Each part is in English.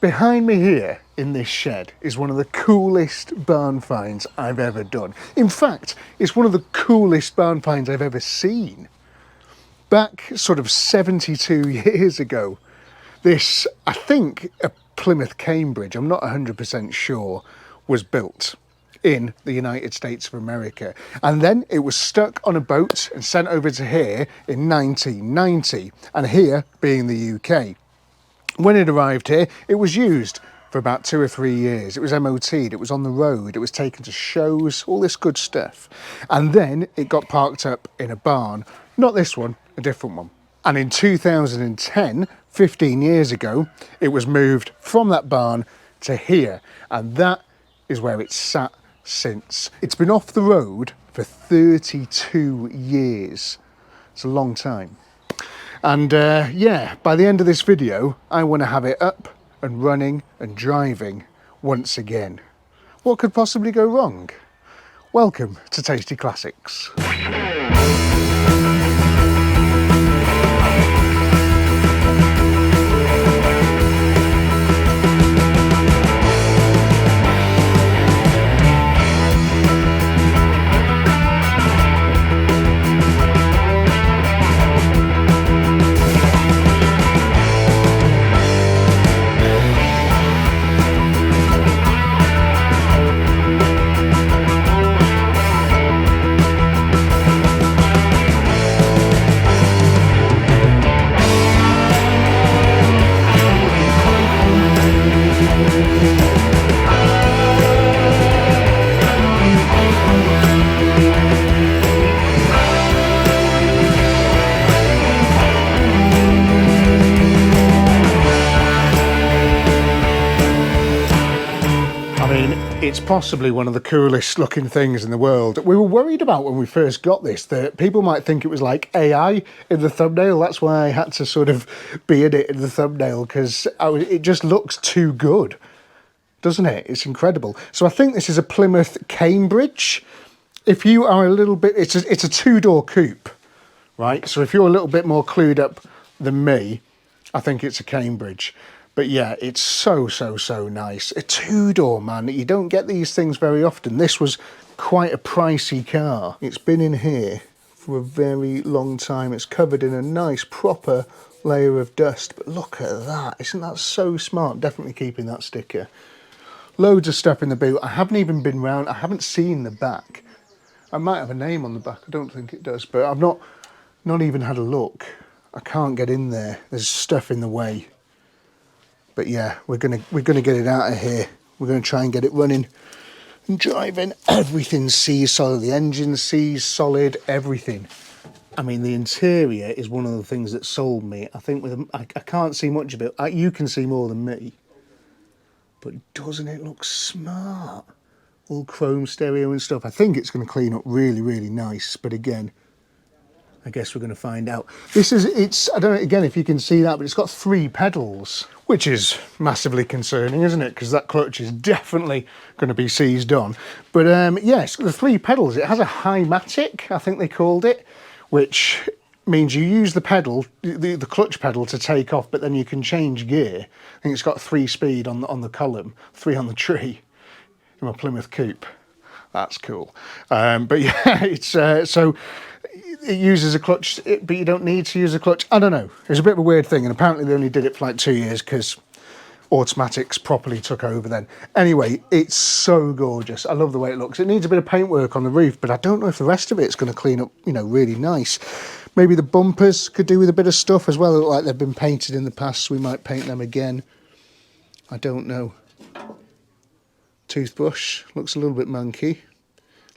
Behind me here in this shed is one of the coolest barn finds I've ever done. In fact, it's one of the coolest barn finds I've ever seen. Back sort of 72 years ago, this, I think a Plymouth Cambridge, I'm not 100% sure, was built in the United States of America. And then it was stuck on a boat and sent over to here in 1990, and here being the UK. When it arrived here, it was used for about 2 or 3 years. It was MOT'd, it was on the road, it was taken to shows, all this good stuff. And then it got parked up in a barn. Not this one, a different one. And in 2010, 15 years ago, it was moved from that barn to here. And that is where it's sat since. It's been off the road for 32 years. It's a long time. And yeah, by the end of this video, I want to have it up and running and driving once again. What could possibly go wrong? Welcome to Tasty Classics. It's possibly one of the coolest looking things in the world. We were worried about when we first got this that people might think it was like AI in the thumbnail. That's why I had to sort of be in it in the thumbnail, because it just looks too good, doesn't it? It's incredible. So I think this is a Plymouth Cambridge. If you are a little bit, it's a two-door coupe, right? So if you're a little bit more clued up than me, I think it's a Cambridge. But yeah, it's so nice. A two-door, man. You don't get these things very often. This was quite a pricey car. It's been in here for a very long time. It's covered in a nice proper layer of dust. But look at that. Isn't that so smart? Definitely keeping that sticker. Loads of stuff in the boot. I haven't even been round. I haven't seen the back. I might have a name on the back. I don't think it does. But I've not even had a look. I can't get in there. There's stuff in the way. But yeah, we're gonna get it out of here. We're gonna try and get it running and driving. Everything sees solid. The engine sees solid. Everything. I mean, the interior is one of the things that sold me. I think I can't see much of it. You can see more than me. But doesn't it look smart? All chrome stereo and stuff. I think it's going to clean up really nice. But again, I guess we're going to find out. I don't know, again, if you can see that, but it's got 3 pedals, which is massively concerning, isn't it? Because that clutch is definitely going to be seized on. But yes, the 3 pedals. It has a Himatic, I think they called it, which means you use the pedal, the clutch pedal, to take off, but then you can change gear. I think it's got 3 speed on the column, 3 on the tree in my Plymouth Coupe. That's cool. But yeah, it's so it uses a clutch, but you don't need to use a clutch. I don't know. It's a bit of a weird thing, and apparently they only did it for like 2 years because automatics properly took over then. Anyway, it's so gorgeous. I love the way it looks. It needs a bit of paintwork on the roof, but I don't know if the rest of it's going to clean up, you know, really nice. Maybe the bumpers could do with a bit of stuff as well. They look like they've been painted in the past, so we might paint them again. I don't know. Toothbrush looks a little bit manky.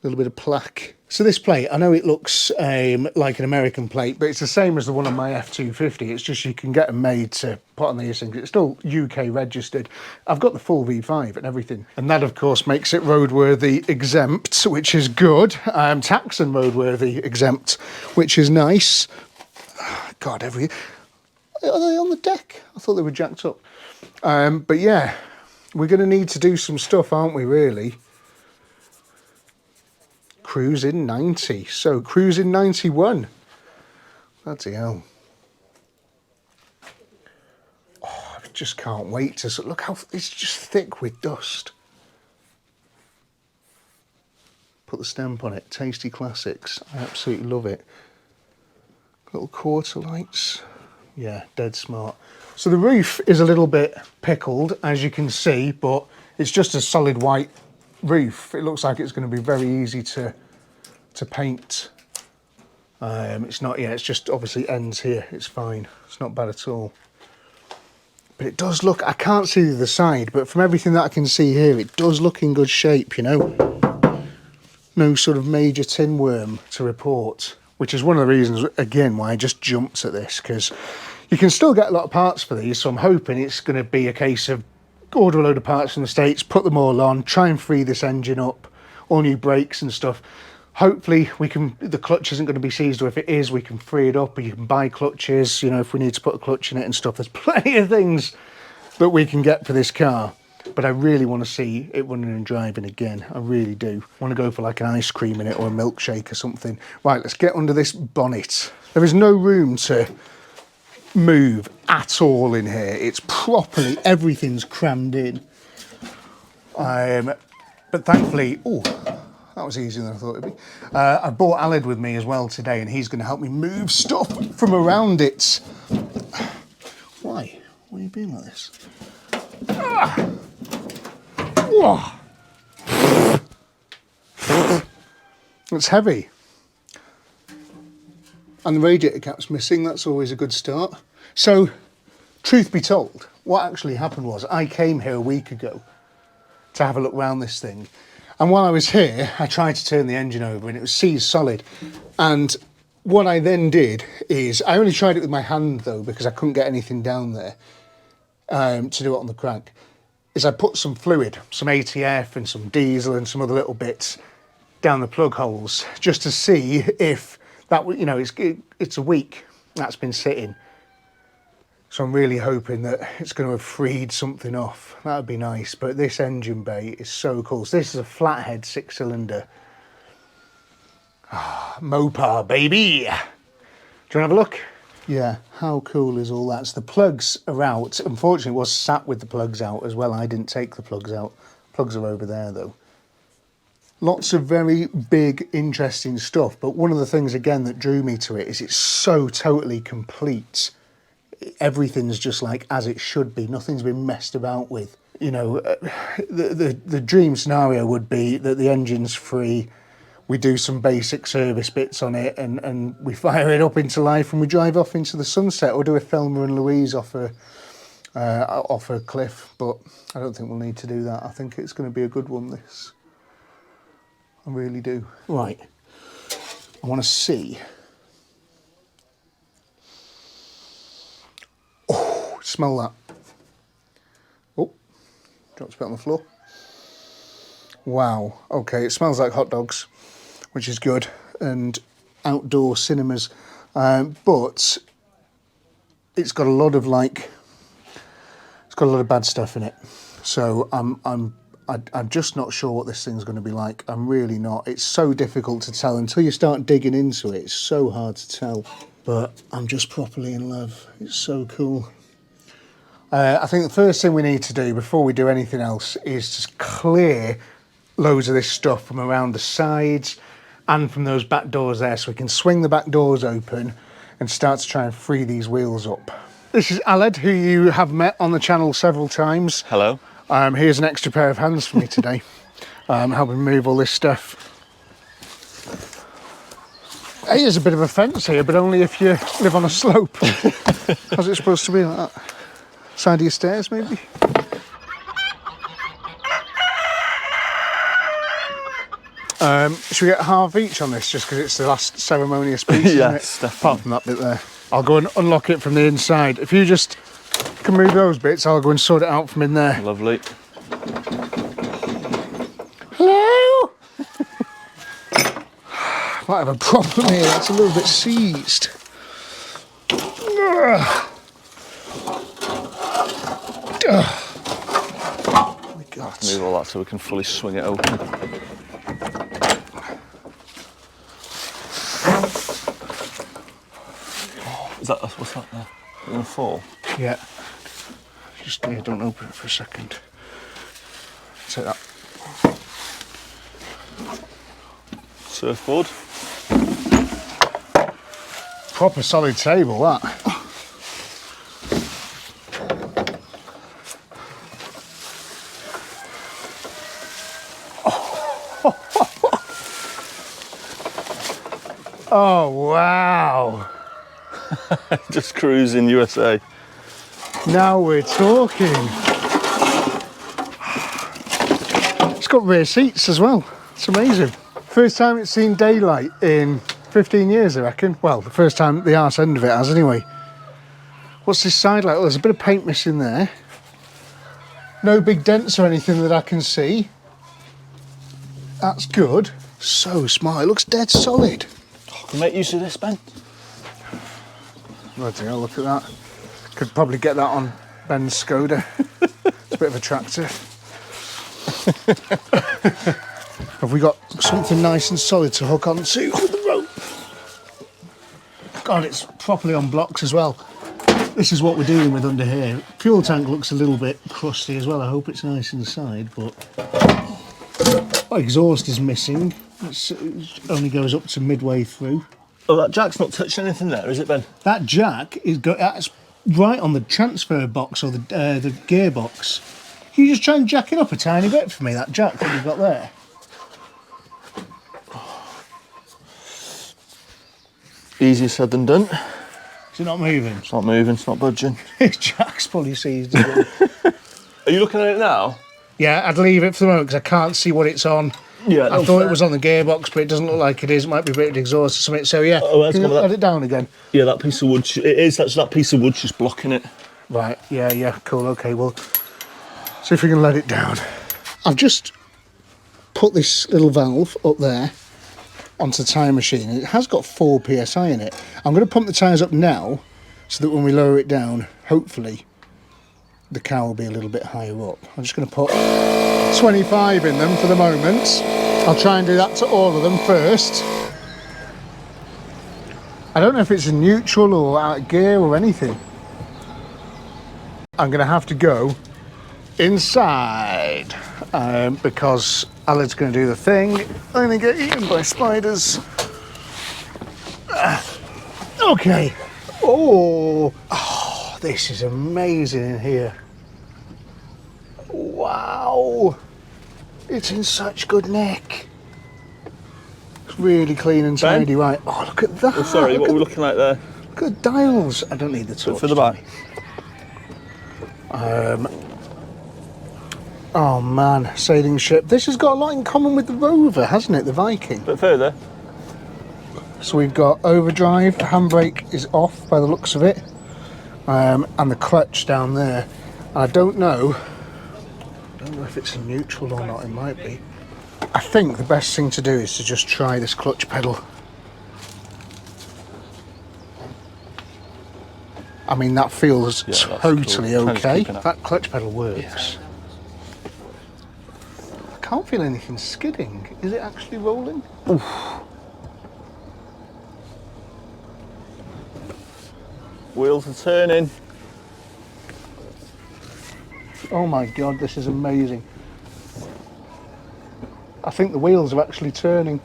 A little bit of plaque. So this plate, I know it looks like an American plate, but it's the same as the one on my F250. It's just you can get them made to put on these things. It's still UK registered. I've got the full V5 and everything. And that, of course, makes it roadworthy exempt, which is good. Tax and roadworthy exempt, which is nice. God, are they on the deck? I thought they were jacked up. But yeah, we're going to need to do some stuff, aren't we, really? Cruising 90. So, cruising 91. Bloody hell. Oh, just can't wait to look how it's just thick with dust. Put the stamp on it. Tasty Classics. I absolutely love it. Little quarter lights. Yeah, dead smart. So the roof is a little bit pickled, as you can see, but it's just a solid white roof. It looks like it's going to be very easy to paint. It's not, yeah, it's just obviously ends here. It's fine. It's not bad at all. But it does look, I can't see the other side, but from everything that I can see here, it does look in good shape, you know. No sort of major tin worm to report, which is one of the reasons, again, why I just jumped at this, because you can still get a lot of parts for these, so I'm hoping it's going to be a case of order a load of parts from the States, put them all on, try and free this engine up, all new brakes and stuff. Hopefully we can, the clutch isn't going to be seized, or if it is, we can free it up, or you can buy clutches, you know, if we need to put a clutch in it and stuff. There's plenty of things that we can get for this car. But I really want to see it running and driving again. I really do. I want to go for like an ice cream in it or a milkshake or something. Right, let's get under this bonnet. There is no room to move at all in here. It's properly, everything's crammed in. But thankfully, oh, that was easier than I thought it'd be. I brought Aled with me as well today, and he's going to help me move stuff from around it. Why? Why are you being like this? Ah! Whoa. It's heavy. And the radiator cap's missing, that's always a good start. So, truth be told, what actually happened was I came here a week ago to have a look around this thing. And while I was here, I tried to turn the engine over and it was seized solid. And what I then did is, I only tried it with my hand though, because I couldn't get anything down there to do it on the crank, is I put some fluid, some ATF and some diesel and some other little bits down the plug holes, just to see if that, you know, it's a week that's been sitting. So I'm really hoping that it's going to have freed something off. That would be nice. But this engine bay is so cool. So this is a flathead 6-cylinder. Mopar, baby. Do you want to have a look? Yeah, how cool is all that? So the plugs are out. Unfortunately, it was sat with the plugs out as well. I didn't take the plugs out. Plugs are over there, though. Lots of very big, interesting stuff. But one of the things, again, that drew me to it is it's so totally complete. Everything's just like as it should be. Nothing's been messed about with. You know, the dream scenario would be that the engine's free. We do some basic service bits on it and we fire it up into life and we drive off into the sunset, or do a Thelma and Louise off a cliff. But I don't think we'll need to do that. I think it's going to be a good one, this. I really do. Right. I want to see. Oh, smell that. Oh, dropped a bit on the floor. Wow. Okay, it smells like hot dogs, which is good, and outdoor cinemas, but it's got a lot of it's got a lot of bad stuff in it. So I'm just not sure what this thing's going to be like. I'm really not. It's so difficult to tell until you start digging into it. It's so hard to tell, but I'm just properly in love. It's so cool. I think the first thing we need to do before we do anything else is just clear loads of this stuff from around the sides and from those back doors there, so we can swing the back doors open and start to try and free these wheels up. This is Aled, who you have met on the channel several times. Hello. Here's an extra pair of hands for me today, helping move all this stuff. Hey, there's a bit of a fence here, but only if you live on a slope. How's it supposed to be like that? Side of your stairs, maybe? Should we get half each on this, just because it's the last ceremonious piece? Yes, definitely. Apart from that bit there. I'll go and unlock it from the inside. If you just can move those bits, I'll go and sort it out from in there. Lovely. Hello? Might have a problem here, it's a little bit seized. Oh my God. Move all that so we can fully swing it open. Is that, what's that there? Is it going to fall? Yeah. Just don't open it for a second. Take that. Surfboard. Proper solid table, that. Oh, wow. Just cruising USA. Now we're talking. It's got rear seats as well. It's amazing. First time it's seen daylight in 15 years, I reckon. Well, the first time the arse end of it has, anyway. What's this side like? Well, there's a bit of paint missing there. No big dents or anything that I can see. That's good. So smart. It looks dead solid. I can make use of this, Ben. Bloody hell, look at that. Could probably get that on Ben's Skoda. It's a bit of a tractor. Have we got something nice and solid to hook onto with the rope? God, it's properly on blocks as well. This is what we're dealing with under here. Fuel tank looks a little bit crusty as well. I hope it's nice inside, but... Oh, exhaust is missing. It only goes up to midway through. Oh, that jack's not touched anything there, is it, Ben? That jack is that's right on the transfer box or the gearbox. Can you just try and jack it up a tiny bit for me, that jack that you've got there? Easier said than done. Is it not moving? It's not moving, it's not budging. Jack's probably seized it. Are you looking at it now? Yeah, I'd leave it for the moment because I can't see what it's on. Yeah, I thought it was on the gearbox, but it doesn't look like it is. It might be a bit of exhaust or something. So yeah, can you let it down again? Yeah, that piece of wood, it is, that's that piece of wood just blocking it. Right, yeah, cool, okay, well, see if we can let it down. I've just put this little valve up there onto the tyre machine. It has got 4 psi in it. I'm going to pump the tyres up now so that when we lower it down, hopefully the car will be a little bit higher up. I'm just going to put 25 in them for the moment. I'll try and do that to all of them first. I don't know if it's in neutral or out of gear or anything. I'm going to have to go inside because Alad's going to do the thing. I'm going to get eaten by spiders. Okay. Oh, this is amazing in here. Wow. It's in such good nick. It's really clean and tidy, right? Oh, look at that. Oh, sorry, what are we looking like there? Look at the dials. I don't need the torch. For the back. Oh man, sailing ship. This has got a lot in common with the Rover, hasn't it? The Viking. A bit further. So we've got overdrive, the handbrake is off by the looks of it, and the clutch down there. I don't know if it's in neutral or not. It might be. I think the best thing to do is to just try this clutch pedal. I mean, that feels totally cool. Okay. That clutch pedal works. Yeah. I can't feel anything skidding. Is it actually rolling? Oof. Wheels are turning. Oh my God, this is amazing. I think the wheels are actually turning.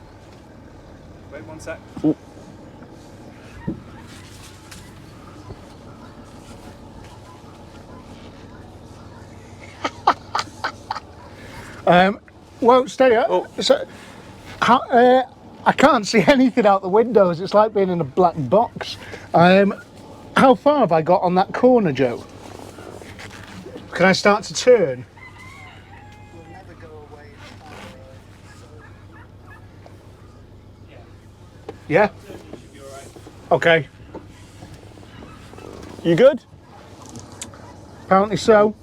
Wait 1 sec. Ooh. Won't stay up. Oh. So, I can't see anything out the windows. It's like being in a black box. How far have I got on that corner, Joe? Can I start to turn? We'll never go away. Yeah? Okay. You good? Apparently so.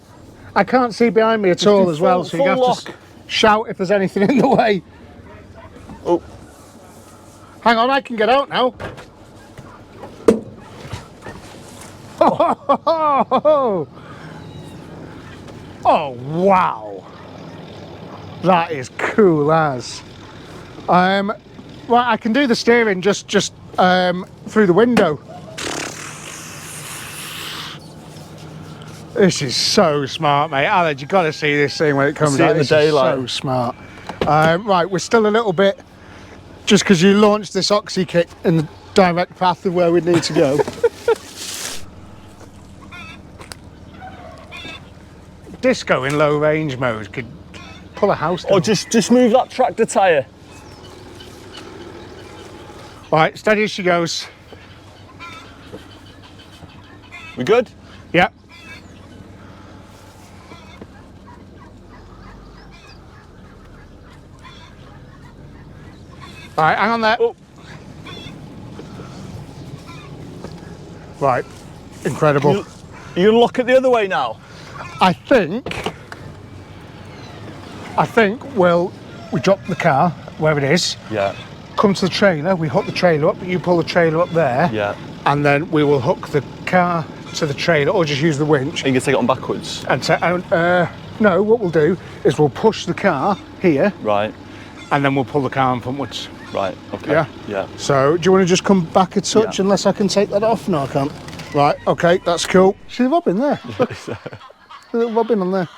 I can't see behind me at all as well, so you have to shout if there's anything in the way. Oh. Hang on, I can get out now. Oh, wow. That is cool as. Right, I can do the steering just through the window. This is so smart, mate. Alan, you got to see this thing when it comes See it out. in the This is daylight. so smart. Right, we're still a little bit, just because you launched this oxy kit in the direct path of where we need to go. Disco in low range mode could pull a house down. Or just move that tractor tyre. Right, steady as she goes. We good? Yep. Right, hang on there. Oh. Right, incredible. You gonna look at the other way now? I think we drop the car where it is, Yeah. come to the trailer, we hook the trailer up, you pull the trailer up there, Yeah. and then we will hook the car to the trailer, or just use the winch. Are you gonna take it on backwards? And no, what we'll do is we'll push the car here, Right. and then we'll pull the car on frontwards. Right. Okay. Yeah? Yeah. So, do you want to just come back a touch, Yeah. unless I can take that off? No, I can't. Right, okay, that's cool. See the robin there? Look, a little robin on there.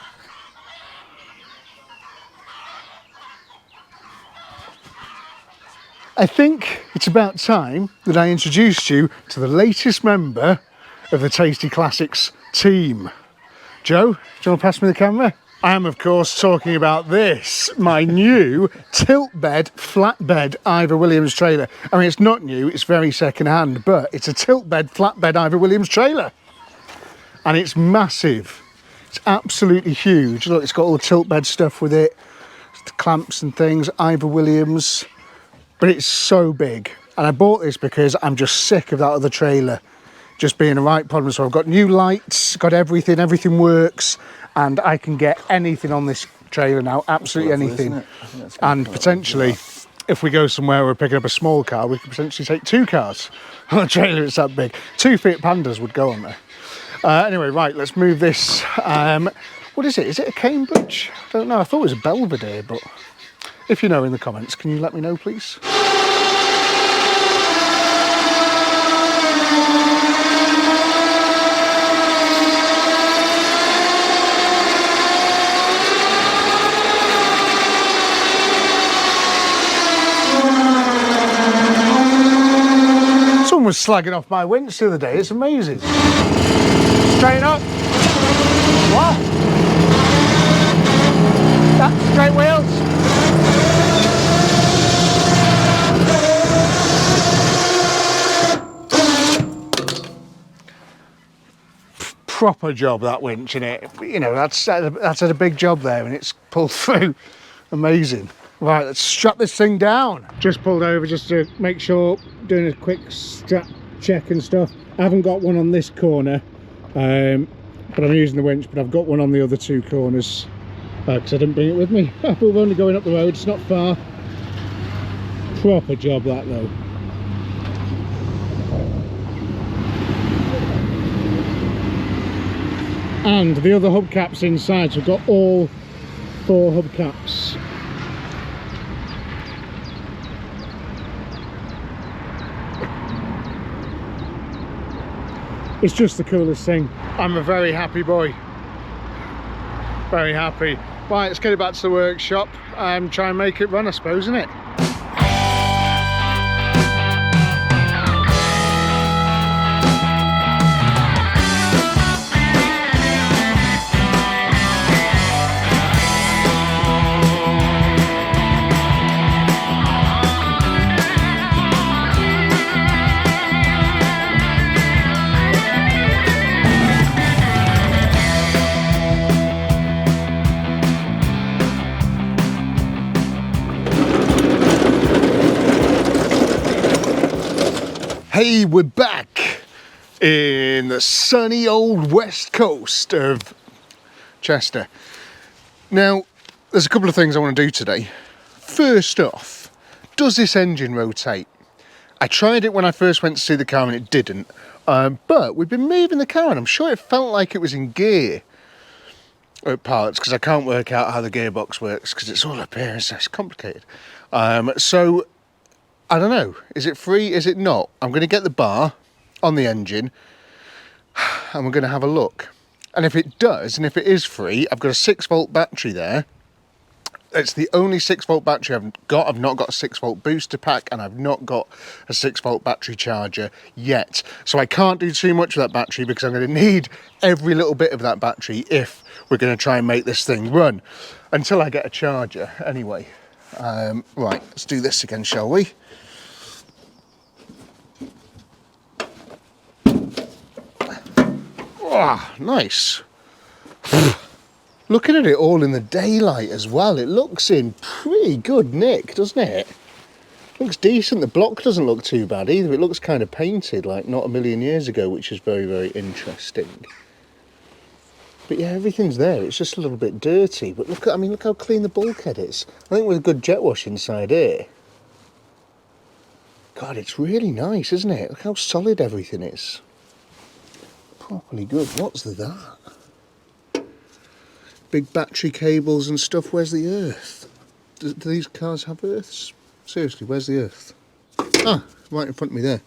I think it's about time that I introduced you to the latest member of the Tasty Classics team. Joe, do you want to pass me the camera? I am, of course, talking about this, my new tilt bed, flatbed Ivor Williams trailer. I mean, it's not new, it's very second-hand, but it's a tilt bed, flatbed Ivor Williams trailer. And it's massive. It's absolutely huge. Look, it's got all the tilt bed stuff with it, the clamps and things, Ivor Williams. But it's so big. And I bought this because I'm just sick of that other trailer just being a right problem. So I've got new lights, got everything works, and I can get anything on this trailer now, absolutely anything. And potentially, if we go somewhere where we're picking up a small car, we could potentially take 2 cars on a trailer. It's that big. 2 Fiat Pandas would go on there. Anyway, right, let's move this. What is it? Is it a Cambridge? I don't know. I thought it was a Belvedere, but if you know in the comments, can you let me know, please? Someone was slagging off my winch the other day. It's amazing. Straighten up. What? That's straight wheels. Proper job, that winch, innit? You know, that's had a big job there, and it's pulled through. Amazing. Right, let's strap this thing down. Just pulled over just to make sure, doing a quick strap check and stuff. I haven't got one on this corner, but I'm using the winch, but I've got one on the other 2 corners because I didn't bring it with me. But we're only going up the road, it's not far. Proper job, that though. And the other hubcaps inside, so we've got all 4 hubcaps. It's just the coolest thing. I'm a very happy boy. Very happy. Right, let's get it back to the workshop and try and make it run, I suppose, isn't it? Hey, we're back in the sunny old west coast of Chester. Now, there's a couple of things I want to do today. First off, does this engine rotate? I tried it when I first went to see the car and it didn't, but we've been moving the car and I'm sure it felt like it was in gear at parts because I can't work out how the gearbox works because it's all up here and so it's complicated. So I don't know, is it free, is it not? I'm going to get the bar on the engine and we're going to have a look. And if it does, and if it is free, I've got a 6-volt battery there. It's the only 6-volt battery I've got. I've not got a 6-volt booster pack, and I've not got a 6-volt battery charger yet. So I can't do too much with that battery because I'm going to need every little bit of that battery if we're going to try and make this thing run. Until I get a charger, anyway. Right, let's do this again, shall we? Ah, nice. Looking at it all in the daylight as well, it looks in pretty good nick, doesn't it? Looks decent. The block doesn't look too bad either. It looks kind of painted, like not a million years ago, which is very, very interesting. But yeah, everything's there. It's just a little bit dirty. But look at, I mean, look how clean the bulkhead is. I think with a good jet wash inside here. God, it's really nice, isn't it? Look how solid everything is. Properly good. What's that? Big battery cables and stuff. Where's the earth? Do these cars have earths? Seriously, where's the earth? Ah, right in front of me there.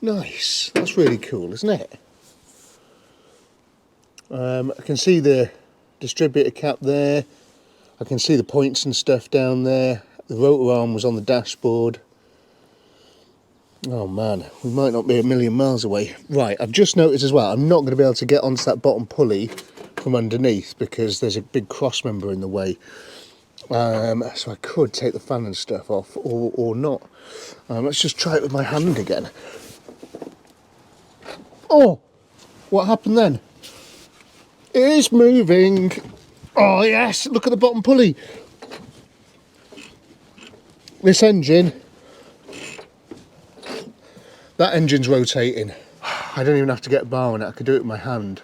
Nice. That's really cool, isn't it? I can see the distributor cap there. I can see the points and stuff down there. The rotor arm was on the dashboard. Oh man, we might not be a million miles away. Right, I've just noticed as well, I'm not going to be able to get onto that bottom pulley from underneath because there's a big cross member in the way. So I could take the fan and stuff off or not. Let's just try it with my hand again. Oh, what happened then? It is moving. Oh yes, look at the bottom pulley. This engine, that engine's rotating. I don't even have to get a bar on it, I could do it with my hand.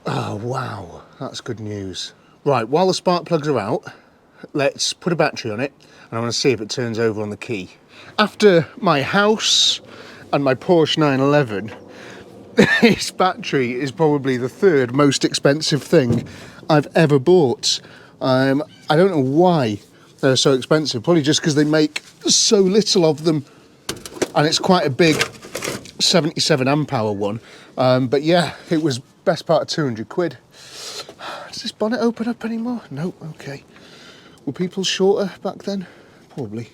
Oh wow, that's good news. Right, while the spark plugs are out, let's put a battery on it and I want to see if it turns over on the key. After my house and my Porsche 911, this battery is probably the third most expensive thing I've ever bought. I don't know why they're so expensive, probably just because they make so little of them and it's quite a big 77 amp hour one. But yeah, it was best part of 200 quid. Does this bonnet open up anymore? No, okay. Were people shorter back then? Probably.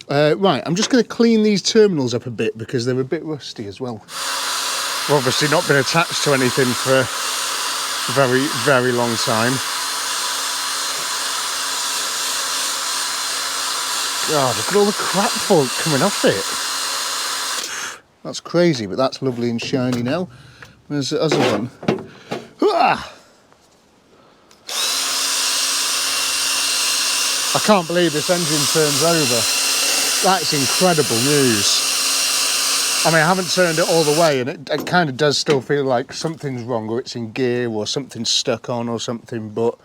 Right, I'm just going to clean these terminals up a bit because they're a bit rusty as well. I've obviously not been attached to anything for a very, very long time. God, look at all the crap coming off it. That's crazy, but that's lovely and shiny now. Where's the other one? Ah! I can't believe this engine turns over. That's incredible news. I mean, I haven't turned it all the way and it kind of does still feel like something's wrong or it's in gear or something's stuck on or something, but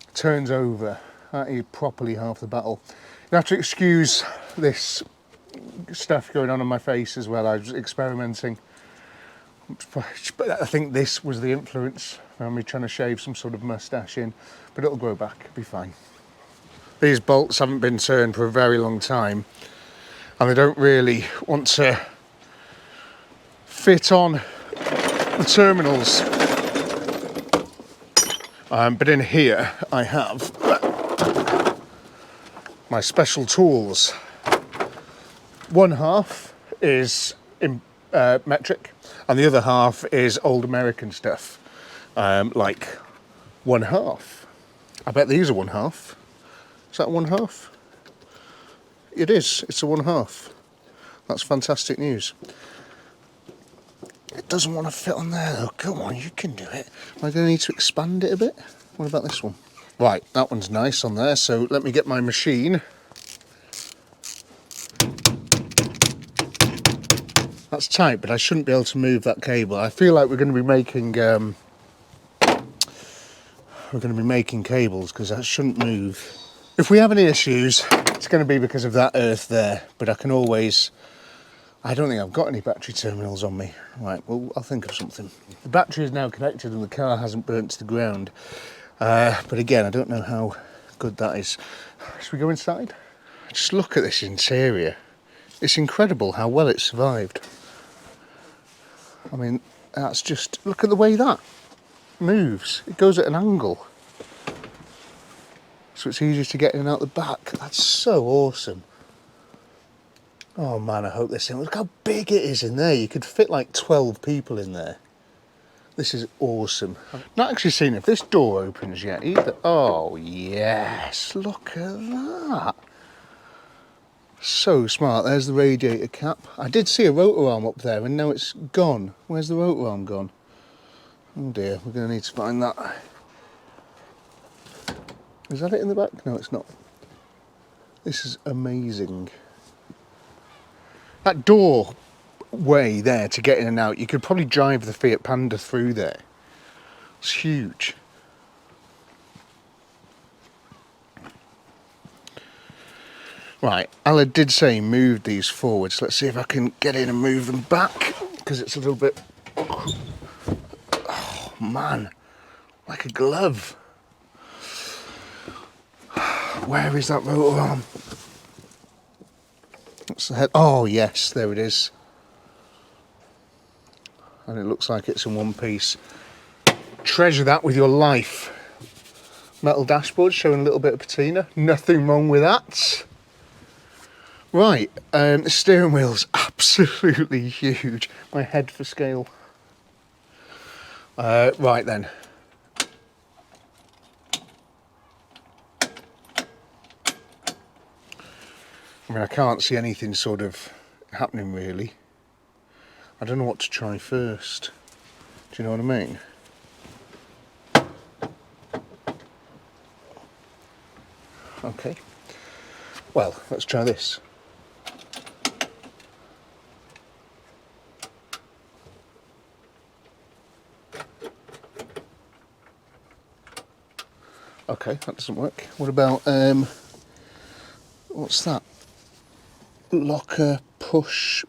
it turns over. That is properly half the battle. You have to excuse this stuff going on my face as well. I was experimenting. But I think this was the influence on me trying to shave some sort of moustache in, but it'll grow back, it'll be fine. These bolts haven't been turned for a very long time and they don't really want to fit on the terminals. But in here I have my special tools. One half is in metric and the other half is old American stuff, like 1/2. I bet these are 1/2. Is that 1/2? It is, it's a 1/2. That's fantastic news. It doesn't want to fit on there though. Come on, you can do it. Am I going to need to expand it a bit? What about this one? Right, that one's nice on there, so let me get my machine. That's tight, but I shouldn't be able to move that cable. I feel like we're going to be making cables because that shouldn't move. If we have any issues, it's going to be because of that earth there, but I can always... I don't think I've got any battery terminals on me. Right, well, I'll think of something. The battery is now connected and the car hasn't burnt to the ground. But again, I don't know how good that is. Should we go inside? Just look at this interior. It's incredible how well it survived. I mean, That's just, look at the way that moves. It goes at an angle. So it's easier to get in and out the back. That's so awesome. Oh man, I hope this thing, look how big it is in there. You could fit like 12 people in there. This is awesome. I've not actually seen if this door opens yet either. Oh yes, look at that. So smart. There's the radiator cap. I did see a rotor arm up there and now it's gone. Where's the rotor arm gone? Oh dear, we're going to need to find that. Is that it in the back? No, it's not. This is amazing. That doorway there to get in and out, you could probably drive the Fiat Panda through there. It's huge. Right, Alla did say move these forwards. Let's see if I can get in and move them back, because it's a little bit... Oh man, like a glove. Where is that rotor arm? What's the head? Oh yes, there it is. And it looks like it's in one piece. Treasure that with your life. Metal dashboard showing a little bit of patina. Nothing wrong with that. Right, the steering wheel's absolutely huge. My head for scale. Right then. I mean, I can't see anything sort of happening really. I don't know what to try first. Do you know what I mean? Okay. Well, let's try this. Okay, that doesn't work. What about, what's that? Locker push.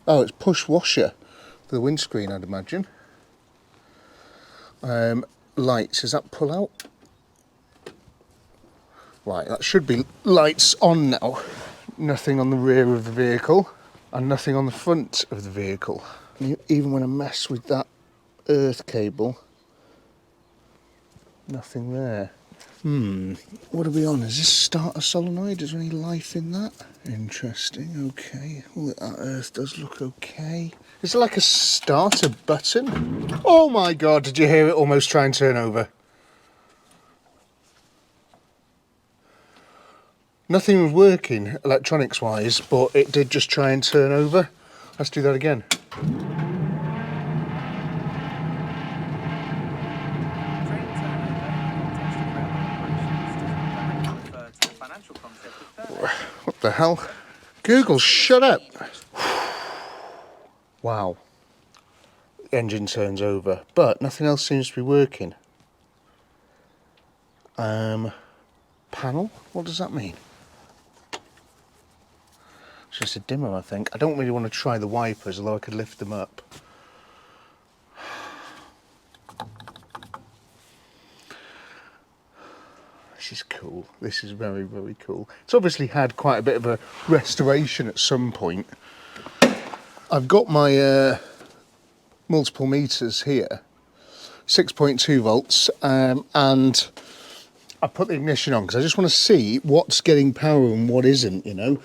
Oh, it's push washer for the windscreen, I'd imagine. Lights, does that pull out? Right, that should be lights on now. Nothing on the rear of the vehicle and nothing on the front of the vehicle. Even when I mess with that earth cable, nothing there. What are we on? Is this starter solenoid? Is there any life in that? Interesting, okay. Well, that earth does look okay. Is it like a starter button? Oh my god, did you hear it almost try and turn over? Nothing was working electronics wise, but it did just try and turn over. Let's do that again. What the hell? Google, shut up! Wow. Engine turns over, but nothing else seems to be working. Panel? What does that mean? It's just a dimmer, I think. I don't really want to try the wipers, although I could lift them up. This is cool. This is very, very cool. It's obviously had quite a bit of a restoration at some point. I've got my multiple meters here, 6.2 volts, and I put the ignition on because I just want to see what's getting power and what isn't, you know.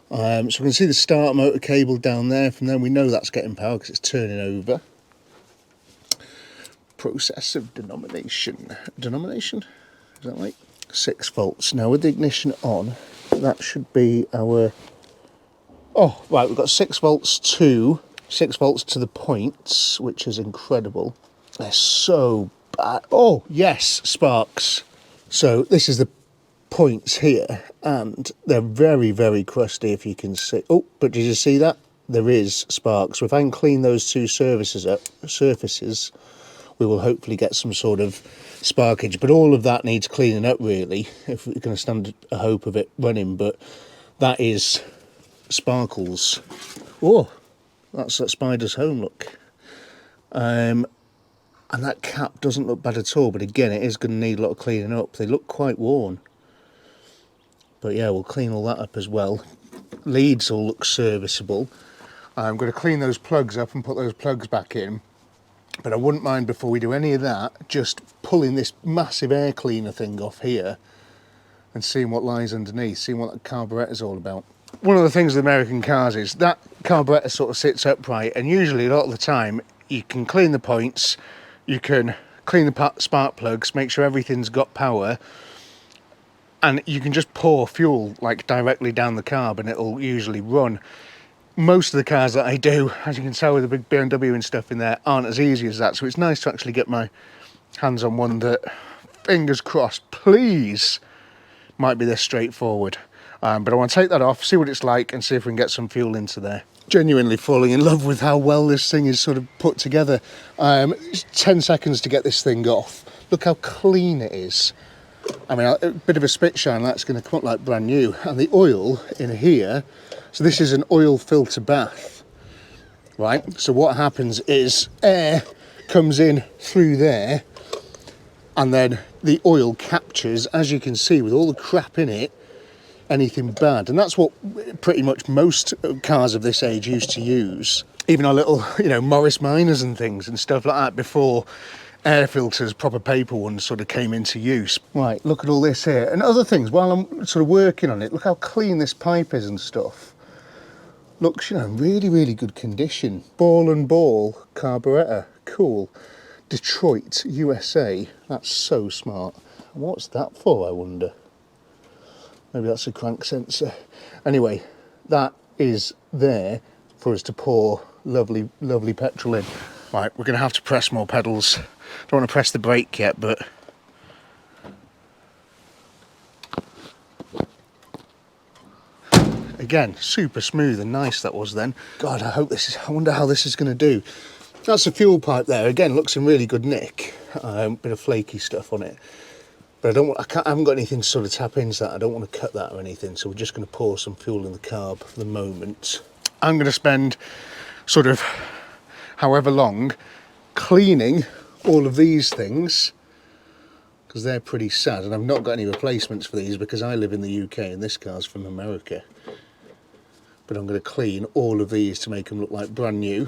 So we can see the start motor cable down there. From there we know that's getting power because it's turning over. Process of denomination. Denomination? Is that right? 6 volts. Now with the ignition on, that should be our... Oh, right, we've got 6 volts to the points, which is incredible. They're so bad. Oh, yes, sparks. So this is the points here, and they're very, very crusty, if you can see. Oh, but did you see that? There is sparks. So if I can clean those two surfaces, we will hopefully get some sort of sparkage. But all of that needs cleaning up, really, if we're going to stand a hope of it running. But that is sparkles. Oh, that's that spider's home, look. And that cap doesn't look bad at all, but again, it is going to need a lot of cleaning up. They look quite worn. But yeah, we'll clean all that up as well. Leads all look serviceable. I'm going to clean those plugs up and put those plugs back in. But I wouldn't mind, before we do any of that, just pulling this massive air cleaner thing off here and seeing what lies underneath, seeing what the carburettor's all about. One of the things with American cars is that carburettor sort of sits upright, and usually a lot of the time you can clean the points, you can clean the spark plugs, make sure everything's got power, and you can just pour fuel like directly down the carb and it'll usually run. Most of the cars that I do, as you can tell with the big BMW and stuff in there, aren't as easy as that, so it's nice to actually get my hands on one that, fingers crossed, please, might be this straightforward. But I want to take that off, see what it's like, and see if we can get some fuel into there. Genuinely falling in love with how well this thing is sort of put together. It's 10 seconds to get this thing off. Look how clean it is. I mean, a bit of a spit shine, that's going to come up like brand new. And the oil in here, so this is an oil filter bath, right? So what happens is air comes in through there, and then the oil captures, as you can see, with all the crap in it, anything bad. And that's what pretty much most cars of this age used to use. Even our little, you know, Morris Minors and things and stuff like that, before air filters, proper paper ones, sort of came into use. Right, look at all this here. And other things, while I'm sort of working on it, look how clean this pipe is and stuff. Looks, you know, really, really good condition. Ball and ball carburettor, cool. Detroit, USA, that's so smart. What's that for, I wonder? Maybe that's a crank sensor. Anyway, that is there for us to pour lovely, lovely petrol in. Right, we're going to have to press more pedals. Don't want to press the brake yet, but again, super smooth and nice that was then. God, I wonder how this is going to do. That's a fuel pipe there. Again, looks in really good nick. Bit of flaky stuff on it. But I haven't got anything to sort of tap into that. I don't want to cut that or anything. So we're just going to pour some fuel in the carb for the moment. I'm going to spend sort of however long cleaning all of these things, because they're pretty sad, and I've not got any replacements for these because I live in the UK and this car's from America. But I'm going to clean all of these to make them look like brand new.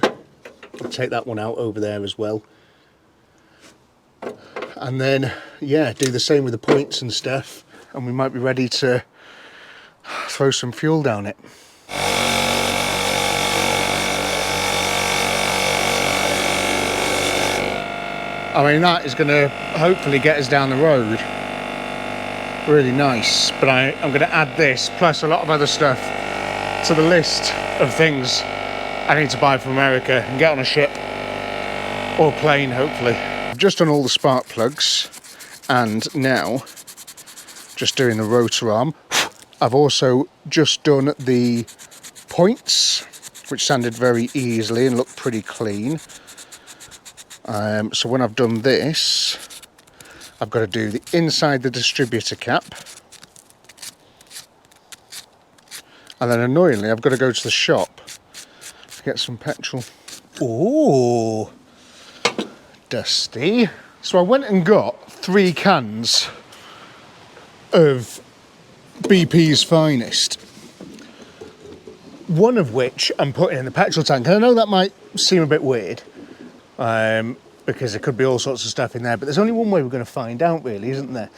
I'll take that one out over there as well. And then, yeah, do the same with the points and stuff, and we might be ready to throw some fuel down it. I mean, that is going to hopefully get us down the road. Really nice. But I'm going to add this, plus a lot of other stuff, to the list of things I need to buy from America and get on a ship or plane, hopefully. I've just done all the spark plugs, and now just doing the rotor arm. I've also just done the points, which sanded very easily and looked pretty clean. So when I've done this, I've got to do the inside the distributor cap, and then annoyingly I've got to go to the shop to get some petrol. Ooh, dusty. So I went and got 3 cans of BP's Finest, one of which I'm putting in the petrol tank. And I know that might seem a bit weird, because there could be all sorts of stuff in there, but there's only one way we're going to find out, really, isn't there?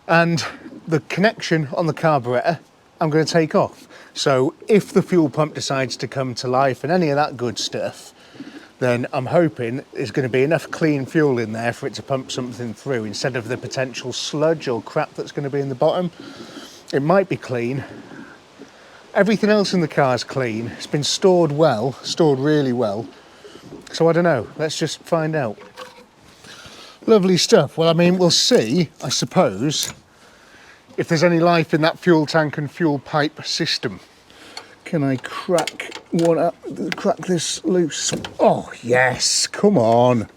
And the connection on the carburettor I'm going to take off. So if the fuel pump decides to come to life and any of that good stuff, then I'm hoping there's going to be enough clean fuel in there for it to pump something through, instead of the potential sludge or crap that's going to be in the bottom. It might be clean. Everything else in the car's clean. It's been stored well, stored really well. So I don't know, let's just find out. Lovely stuff. Well, I mean, we'll see, I suppose, if there's any life in that fuel tank and fuel pipe system. Can I crack one up, crack this loose? Oh, yes, come on.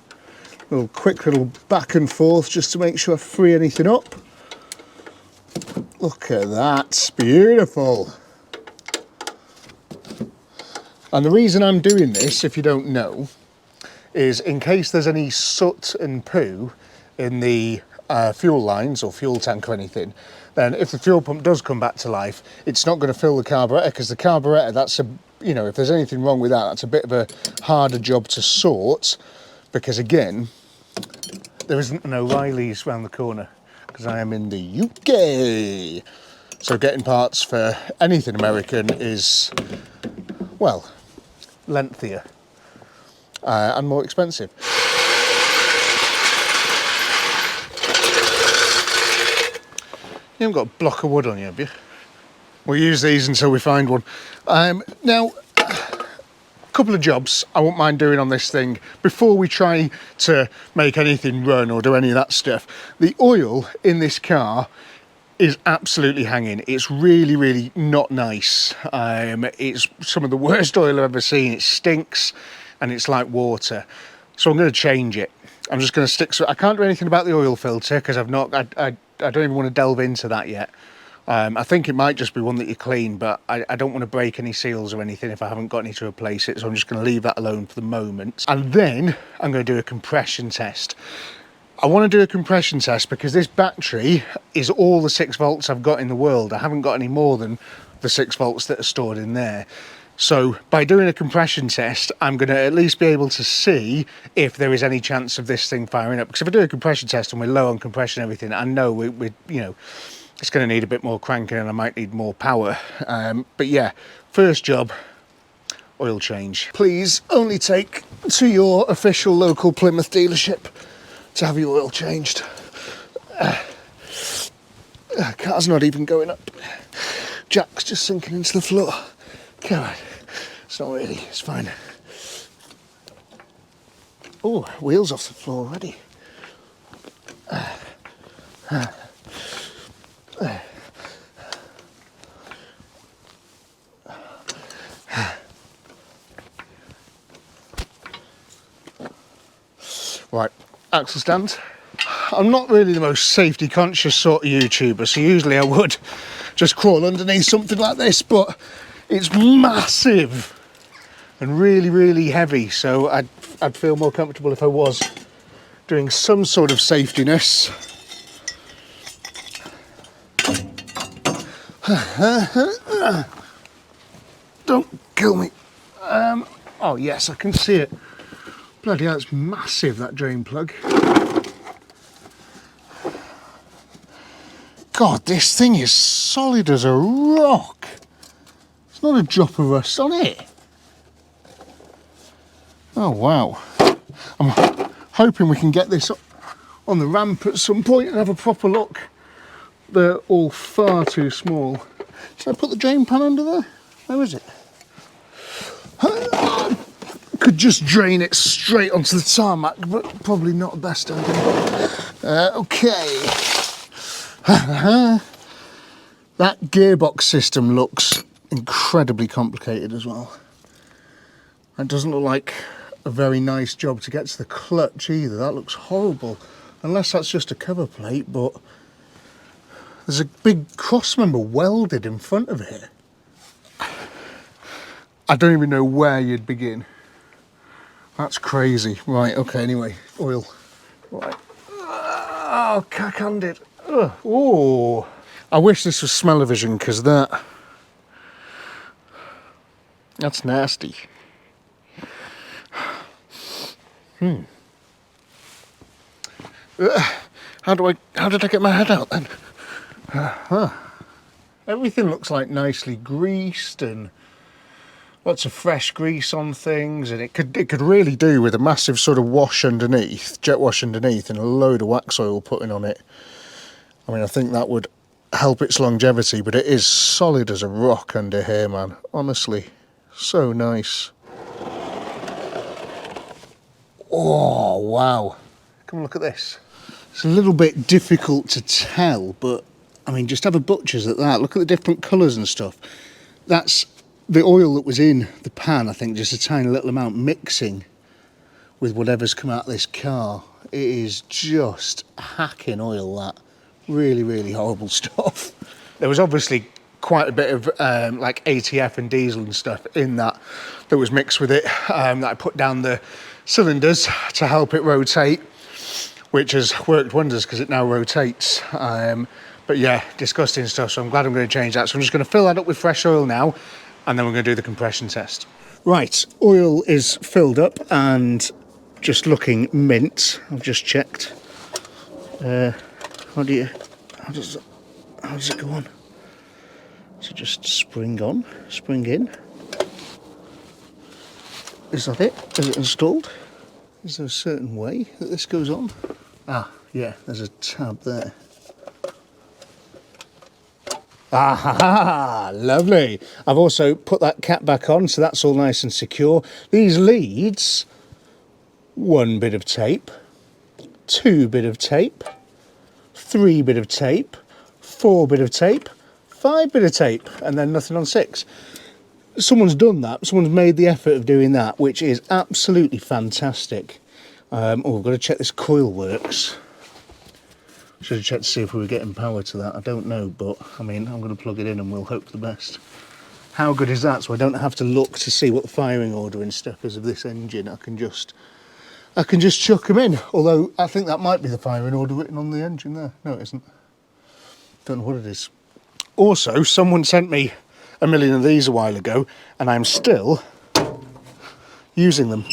Quick little back and forth just to make sure I free anything up. Look at that, beautiful. And the reason I'm doing this, if you don't know, is in case there's any soot and poo in the fuel lines or fuel tank or anything, then if the fuel pump does come back to life, it's not going to fill the carburettor, because the carburettor, that's a you know, if there's anything wrong with that, that's a bit of a harder job to sort, because again, there isn't an O'Reilly's round the corner, because I am in the UK. So getting parts for anything American is, well, lengthier and more expensive. You haven't got a block of wood on you, have you? We'll use these until we find one. Now, a couple of jobs I won't mind doing on this thing before we try to make anything run or do any of that stuff. The oil in this car is absolutely hanging. It's really, really not nice. It's some of the worst oil I've ever seen. It stinks and it's like water. So I'm going to change it. I'm just going to stick. So I can't do anything about the oil filter because I've not. I don't even want to delve into that yet. I think it might just be one that you clean, but I don't want to break any seals or anything if I haven't got any to replace it. So I'm just going to leave that alone for the moment. And then I'm going to do a compression test. I want to do a compression test because this battery is all the 6 volts I've got in the world. I haven't got any more than the 6 volts that are stored in there. So by doing a compression test, I'm going to at least be able to see if there is any chance of this thing firing up. Because if I do a compression test and we're low on compression and everything, I know we you know, it's going to need a bit more cranking and I might need more power. But yeah, first job, oil change. Please only take to your official local Plymouth dealership to have your oil changed. Car's not even going up. Jack's just sinking into the floor. Come on. It's not really, it's fine. Oh, wheels off the floor already. Right, axle stand. I'm not really the most safety conscious sort of YouTuber, so usually I would just crawl underneath something like this, but it's massive and really, really heavy, so I'd feel more comfortable if I was doing some sort of safetiness. Don't kill me. Oh yes, I can see it. Bloody hell, it's massive, that drain plug. God, this thing is solid as a rock. There's not a drop of rust on it. Oh wow. I'm hoping we can get this up on the ramp at some point and have a proper look. They're all far too small. Should I put the drain pan under there? Where is it? Could just drain it straight onto the tarmac, but probably not the best idea. Okay. That gearbox system looks incredibly complicated as well. That doesn't look like a very nice job to get to the clutch either. That looks horrible. Unless that's just a cover plate, but there's a big cross member welded in front of it. I don't even know where you'd begin. That's crazy. Right, okay, anyway, oil. Right. Oh, cack-handed. Oh, I wish this was smell-o-vision, because that's nasty. How did I get my head out then? Everything looks like nicely greased and lots of fresh grease on things, and it could really do with a massive sort of wash underneath, jet wash underneath, and a load of wax oil putting on it. I mean, I think that would help its longevity, but it is solid as a rock under here, man. Honestly, so nice. Oh, wow. Come and look at this. It's a little bit difficult to tell, but I mean, just have a butcher's at that. Look at the different colours and stuff. That's the oil that was in the pan, I think, just a tiny little amount mixing with whatever's come out of this car. It is just hacking oil, that. Really, really horrible stuff. There was obviously quite a bit of like ATF and diesel and stuff in that was mixed with it, that I put down the cylinders to help it rotate, which has worked wonders because it now rotates. But yeah, disgusting stuff, so I'm glad I'm going to change that. So I'm just going to fill that up with fresh oil now and then we're going to do the compression test. Right, oil is filled up and just looking mint. I've just checked. How does it go on? So just spring on, spring in. Is that it? Is it installed? Is there a certain way that this goes on? Ah, yeah, there's a tab there. Ah, lovely. I've also put that cap back on, so that's all nice and secure. These leads, 1 bit of tape, 2 bit of tape, 3 bit of tape, 4 bit of tape, 5 bit of tape, and then nothing on 6. Someone's done that. Someone's made the effort of doing that, which is absolutely fantastic. Oh, we've got to check this coil works. Should have checked to see if we were getting power to that. I don't know, but I mean, I'm going to plug it in and we'll hope for the best. How good is that? So I don't have to look to see what the firing order and stuff is of this engine. I can just chuck them in. Although I think that might be the firing order written on the engine there. No, it isn't. Don't know what it is. Also, someone sent me 1 million of these a while ago, and I'm still using them.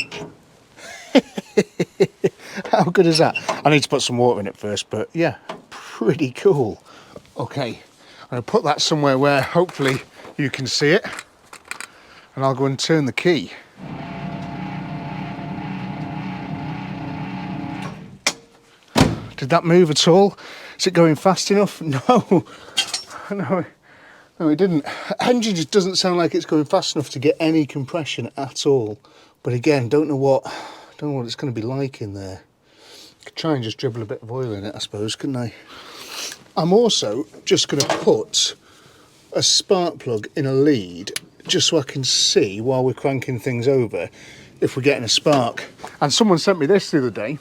How good is that? I need to put some water in it first, but yeah, pretty cool. Okay, I'm going to put that somewhere where hopefully you can see it, and I'll go and turn the key. Did that move at all? Is it going fast enough? No. No, it didn't. Engine just doesn't sound like it's going fast enough to get any compression at all. But again, don't know what it's going to be like in there. Could try and just dribble a bit of oil in it, I suppose, couldn't I? I'm also just going to put a spark plug in a lead just so I can see while we're cranking things over if we're getting a spark. And someone sent me this the other day,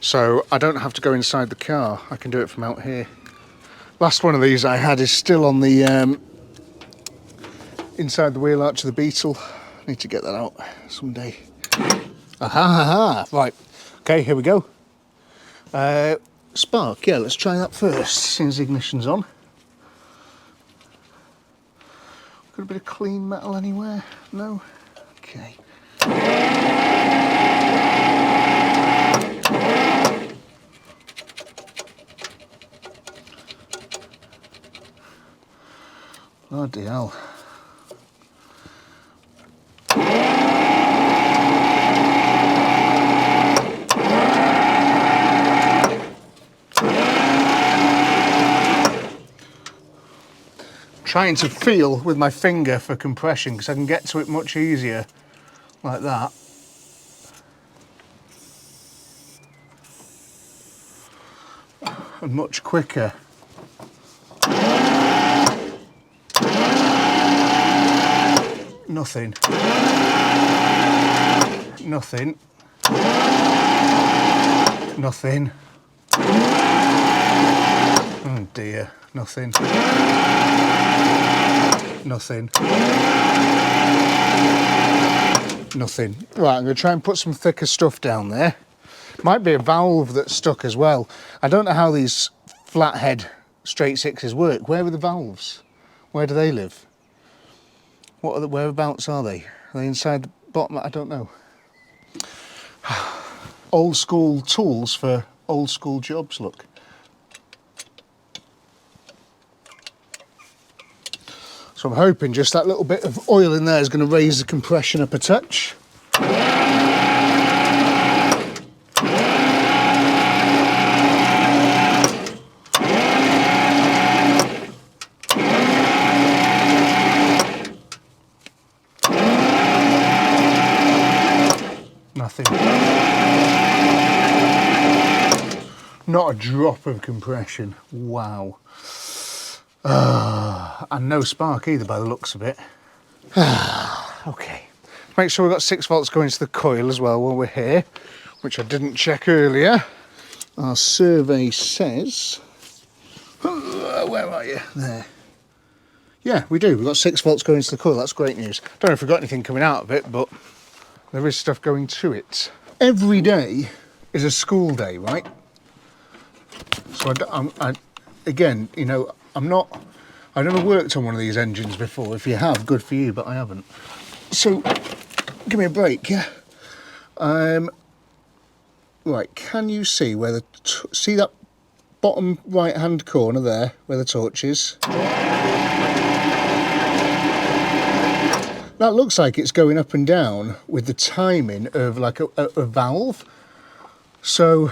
so I don't have to go inside the car. I can do it from out here. Last one of these I had is still on the inside the wheel arch of the Beetle. I need to get that out someday. Aha, right. Okay, here we go. Spark, yeah, let's try that first, since the ignition's on. Got a bit of clean metal anywhere? No? Okay. Bloody hell. Trying to feel with my finger for compression because I can get to it much easier like that. And much quicker. Nothing. Nothing. Nothing. Oh dear, nothing. Nothing. Nothing. Right, I'm going to try and put some thicker stuff down there. Might be a valve that's stuck as well. I don't know how these flathead straight sixes work. Where are the valves? Where do they live? What are the whereabouts are they? Are they inside the bottom? I don't know. Old school tools for old school jobs, look. So I'm hoping just that little bit of oil in there is going to raise the compression up a touch. Nothing. Not a drop of compression. Wow. And no spark either by the looks of it. Okay. Make sure we've got 6 volts going to the coil as well while we're here, which I didn't check earlier. Our survey says... where are you? There. Yeah, we do. We've got 6 volts going to the coil. That's great news. Don't know if we've got anything coming out of it, but there is stuff going to it. Every day is a school day, right? So again, you know, I I've never worked on one of these engines before. If you have, good for you, but I haven't. So, give me a break, yeah? Right, can you see where the... see that bottom right-hand corner there, where the torch is? That looks like it's going up and down with the timing of like a valve. So,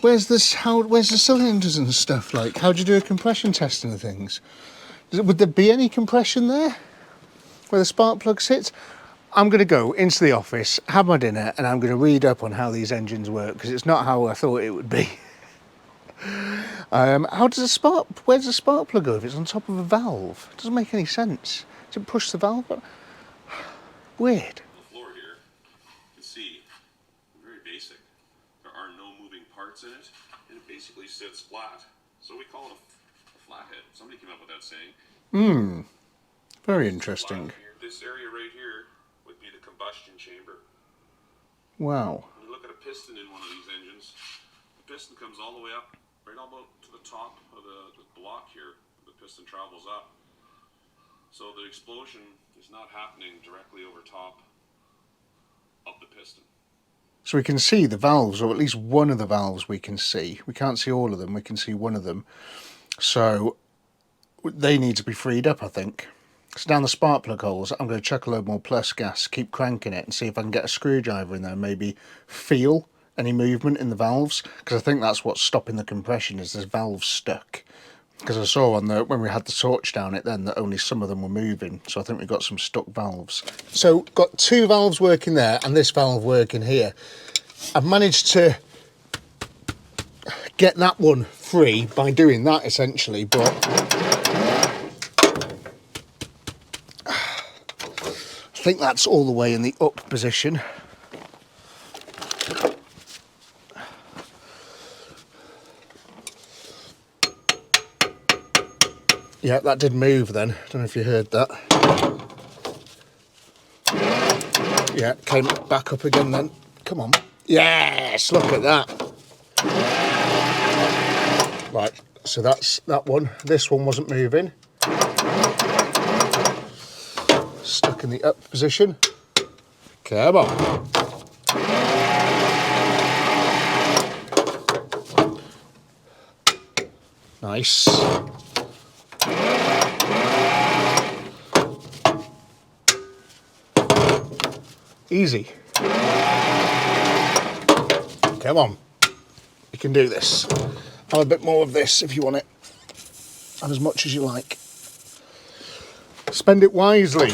where's the cylinders and stuff like? How do you do a compression test and things? Would there be any compression there where the spark plug sits? I'm going to go into the office, have my dinner, and I'm going to read up on how these engines work, because it's not how I thought it would be. How does where's the spark plug go if it's on top of a valve? It doesn't make any sense. Does it push the valve up? Weird. The floor here, you can see, very basic. There are no moving parts in it, and it basically sits flat. So we call it a flathead. Somebody came up with that saying. Very interesting. This area right here would be the combustion chamber. Wow. When you look at a piston in one of these engines, the piston comes all the way up, right almost to the top of the block here. The piston travels up. So the explosion is not happening directly over top of the piston. So we can see the valves, or at least one of the valves we can see. We can't see all of them, we can see one of them. So they need to be freed up, I think. So down the spark plug holes, I'm going to chuck a load more plus gas, keep cranking it, and see if I can get a screwdriver in there, maybe feel any movement in the valves, because I think that's what's stopping the compression, is there's valves stuck. Because I saw when we had the torch down it then that only some of them were moving, so I think we've got some stuck valves. So got two valves working there and this valve working here. I've managed to get that one free by doing that essentially, but I think that's all the way in the up position. Yeah, that did move then. Don't know if you heard that. Yeah, came back up again then. Come on. Yes, look at that. Right, so that's that one. This one wasn't moving. Stuck in the up position. Come on. Nice. Easy. Come on. You can do this. Have a bit more of this if you want it. Have as much as you like. Spend it wisely.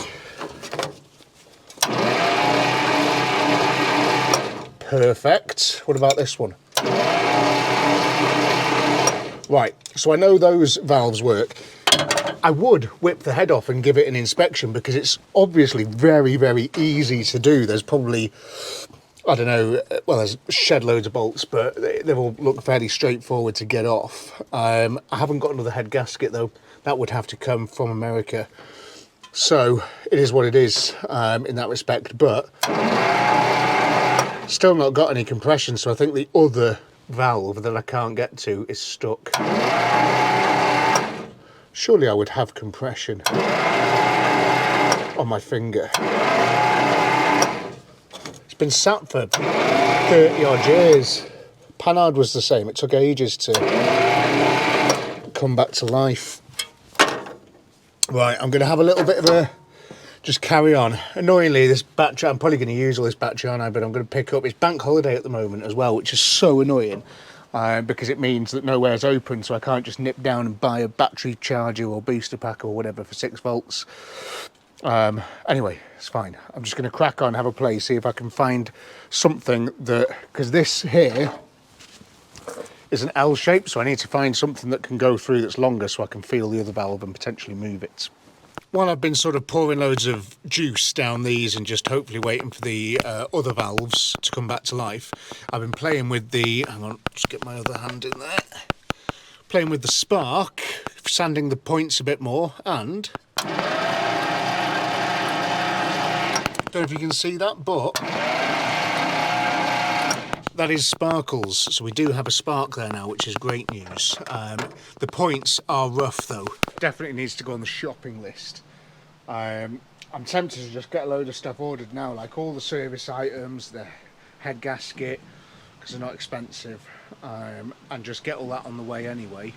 Perfect. What about this one? Right, so I know those valves work. I would whip the head off and give it an inspection because it's obviously very, very easy to do. There's probably, I don't know, well, there's shed loads of bolts, but they all look fairly straightforward to get off. I haven't got another head gasket though. That would have to come from America. So it is what it is in that respect, but still not got any compression. So I think the other valve that I can't get to is stuck. Surely I would have compression on my finger. It's been sat for 30 odd years. Panhard was the same. It took ages to come back to life. Right, I'm going to have a little bit of a... just carry on. Annoyingly, this battery, I'm probably going to use all this battery, aren't I? But I'm going to pick up... it's bank holiday at the moment as well, which is so annoying. Because it means that nowhere's open, so I can't just nip down and buy a battery charger or booster pack or whatever for 6 volts. Anyway, it's fine. I'm just going to crack on, have a play, see if I can find something that... because this here is an L shape, so I need to find something that can go through that's longer so I can feel the other valve and potentially move it. While I've been sort of pouring loads of juice down these and just hopefully waiting for the other valves to come back to life, I've been playing with the... hang on, just get my other hand in there. Playing with the spark, sanding the points a bit more, and... don't know if you can see that, but... that is Sparkles. So we do have a spark there now, which is great news. The points are rough though. Definitely needs to go on the shopping list. I'm tempted to just get a load of stuff ordered now, like all the service items, the head gasket, because they're not expensive, and just get all that on the way anyway.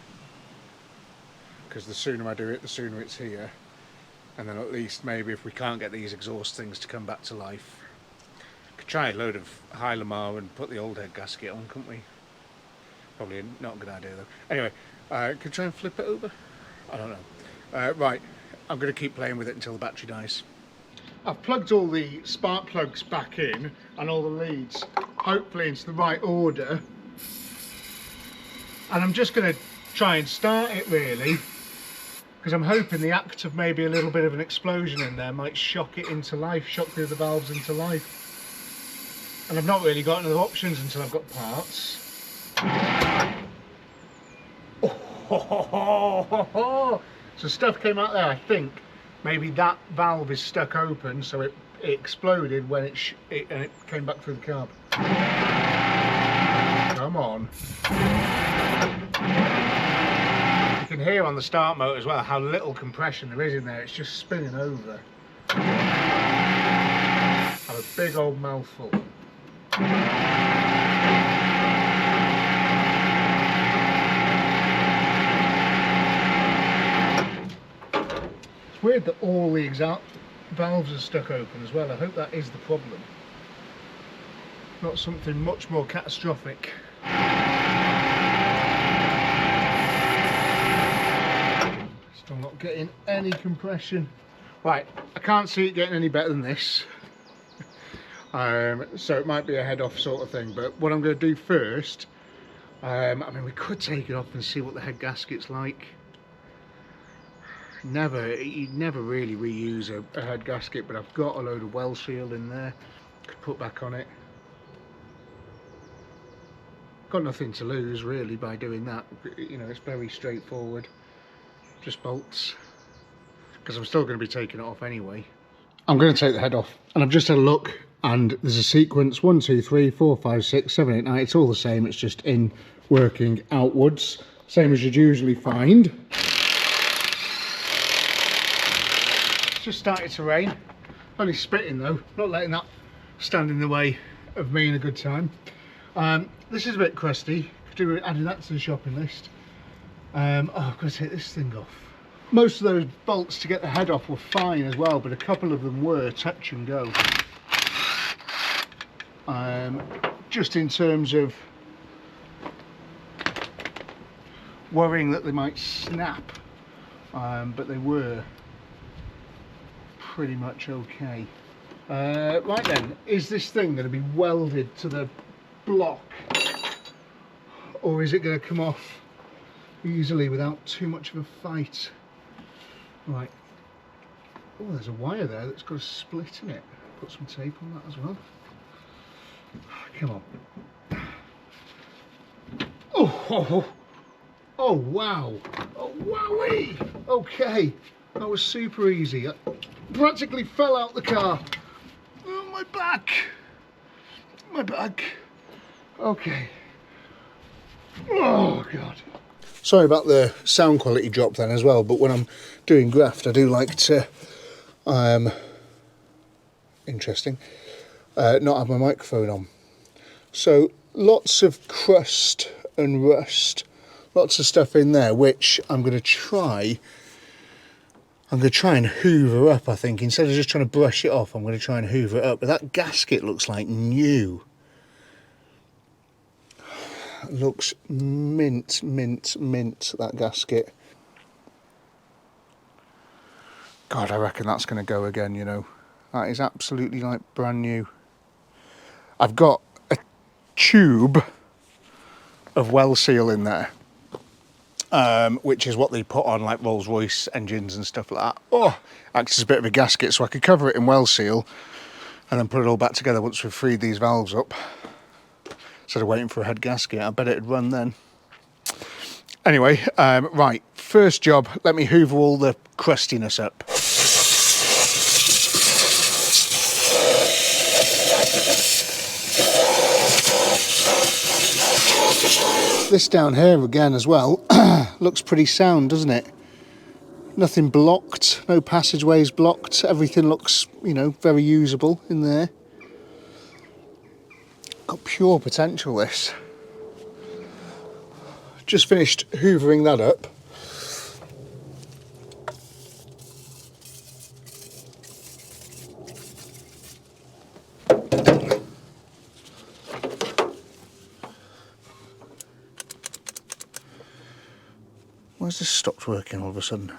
Because the sooner I do it, the sooner it's here. And then at least maybe if we can't get these exhaust things to come back to life, could try a load of High Lamar and put the old head gasket on, couldn't we? Probably not a good idea though. Anyway, could try and flip it over? I don't know. Right, I'm going to keep playing with it until the battery dies. I've plugged all the spark plugs back in and all the leads, hopefully into the right order. And I'm just going to try and start it really, because I'm hoping the act of maybe a little bit of an explosion in there might shock it into life, shock the other valves into life. And I've not really got any other options until I've got parts. So stuff came out there, I think. Maybe that valve is stuck open, so it exploded when and it came back through the carb. Come on. You can hear on the start motor as well how little compression there is in there. It's just spinning over. Have a big old mouthful. It's weird that all the exhaust valves are stuck open as well. I hope that is the problem. Not something much more catastrophic. Still not getting any compression. Right, I can't see it getting any better than this. So it might be a head off sort of thing, but what I'm going to do first, I mean we could take it off and see what the head gasket's like. You'd never really reuse a head gasket, but I've got a load of well seal in there, could put back on it. Got nothing to lose really by doing that, you know, it's very straightforward, just bolts, because I'm still going to be taking it off anyway. I'm going to take the head off, and I've just had a look, and there's a sequence 1, 2, 3, 4, 5, 6, 7, 8, 9, it's all the same, it's just in working outwards, same as you'd usually find. It's just started to rain, only spitting though, not letting that stand in the way of me in a good time. This is a bit crusty, could do adding that to the shopping list. Oh, I've got to take this thing off. Most of those bolts to get the head off were fine as well, but a couple of them were touch and go. Just in terms of worrying that they might snap, but they were pretty much okay. Right then, is this thing going to be welded to the block, or is it going to come off easily without too much of a fight? Right. Oh, there's a wire there that's got a split in it. Put some tape on that as well. Come on. Oh wow. Oh wowee. Okay, that was super easy. I practically fell out the car. Oh, my back. My back. Okay. Oh god. Sorry about the sound quality drop then as well, but when I'm doing graft I do like to not have my microphone on. So lots of crust and rust, lots of stuff in there which I'm going to try and hoover up. I think instead of just trying to brush it off, I'm going to try and hoover it up. But that gasket looks like new. Looks mint, that gasket. God, I reckon that's going to go again, you know. That is absolutely like brand new. I've got a tube of well seal in there, which is what they put on like Rolls-Royce engines and stuff like that. Oh, acts as a bit of a gasket, so I could cover it in well seal and then put it all back together once we've freed these valves up. Instead of waiting for a head gasket, I bet it'd run then. Anyway, right, first job, let me hoover all the crustiness up. This down here again as well looks pretty sound, doesn't it? Nothing blocked, no passageways blocked. Everything looks, you know, very usable in there. Got pure potential, this. Just finished hoovering that up. Why's this stopped working all of a sudden?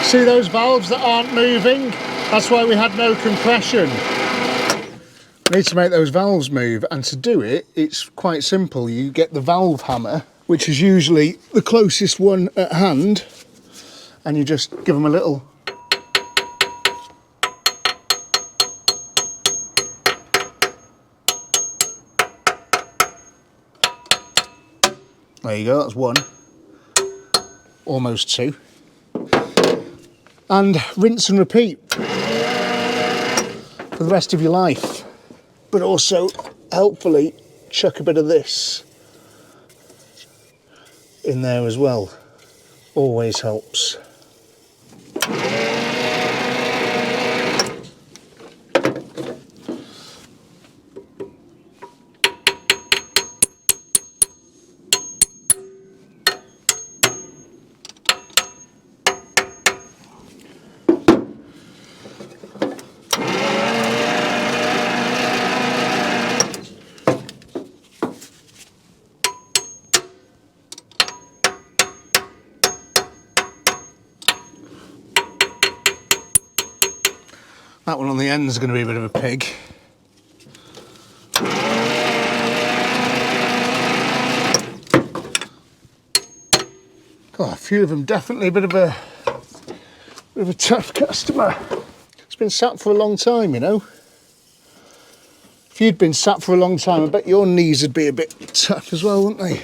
See those valves that aren't moving? That's why we had no compression. We need to make those valves move, and to do it, it's quite simple. You get the valve hammer, which is usually the closest one at hand, and you just give them a little. There you go, that's one. Almost two. And rinse and repeat for the rest of your life. But also, helpfully, chuck a bit of this in there as well. Always helps. That one on the end is going to be a bit of a pig. God, a few of them definitely a bit of a tough customer. It's been sat for a long time, you know. If you'd been sat for a long time, I bet your knees would be a bit tough as well, wouldn't they?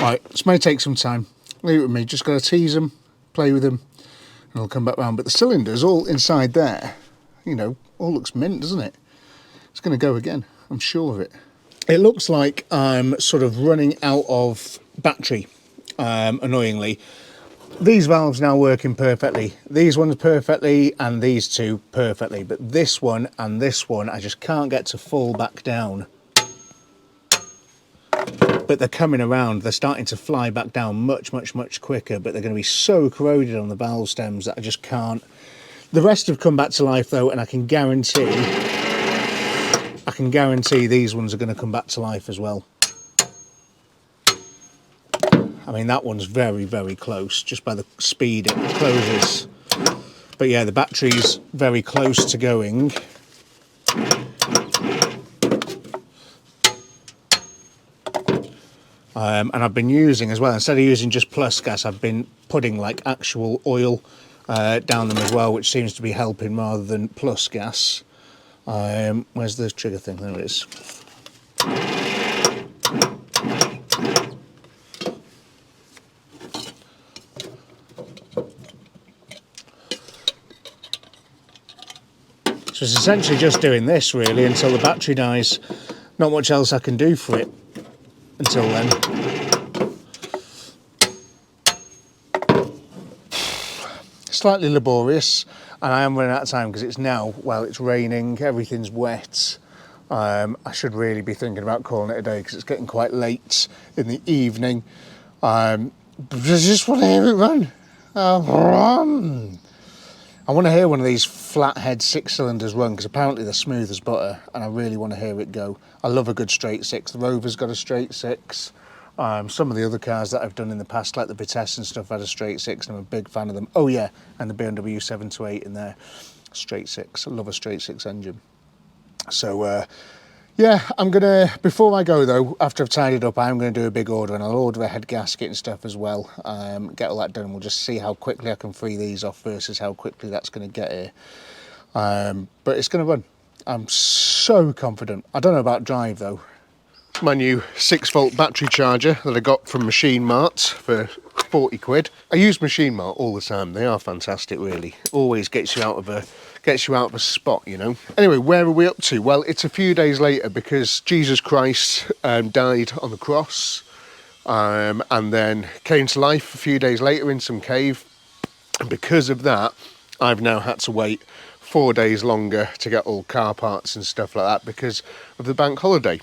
Right, this may take some time. Leave it with me, just got to tease them, play with them, and I'll come back round. But the cylinder's all inside there, you know, all looks mint, doesn't it? It's going to go again, I'm sure of it. It looks like I'm sort of running out of battery, annoyingly. These valves now working perfectly. These ones perfectly, and these two perfectly. But this one and this one, I just can't get to fall back down. But they're coming around, they're starting to fly back down much quicker, but they're going to be so corroded on the valve stems that I just can't. The rest have come back to life though, and I can guarantee these ones are going to come back to life as well. I mean, that one's very close, just by the speed it closes. But yeah, the battery's very close to going. And I've been using as well, instead of using just plus gas, I've been putting like actual oil down them as well, which seems to be helping rather than plus gas. Where's the trigger thing? There it is. So it's essentially just doing this really until the battery dies. Not much else I can do for it until then. Slightly laborious, and I am running out of time because it's now, well, it's raining, everything's wet. I should really be thinking about calling it a day because it's getting quite late in the evening. I just want to hear it run. I want to hear one of these flathead 6-cylinders run because apparently they're smooth as butter, and I really want to hear it go. I love a good straight six. The Rover's got a straight six. Some of the other cars that I've done in the past, like the Vitesse and stuff, had a straight six, and I'm a big fan of them. Oh yeah, and the BMW 728 in there, straight six. I love a straight six engine. So yeah, I'm gonna, before I go though, after I've tidied up, I'm gonna do a big order, and I'll order a head gasket and stuff as well. Get all that done, and we'll just see how quickly I can free these off versus how quickly that's gonna get here. But it's gonna run. I'm so confident. I don't know about drive though. my new 6-volt battery charger that I got from Machine Mart for 40 quid. I use Machine Mart all the time. They are fantastic, really. Always gets you out of a spot, you know. Anyway, where are we up to? Well, it's a few days later because Jesus Christ died on the cross and then came to life a few days later in some cave. And because of that, I've now had to wait 4 days longer to get all car parts and stuff like that because of the bank holiday.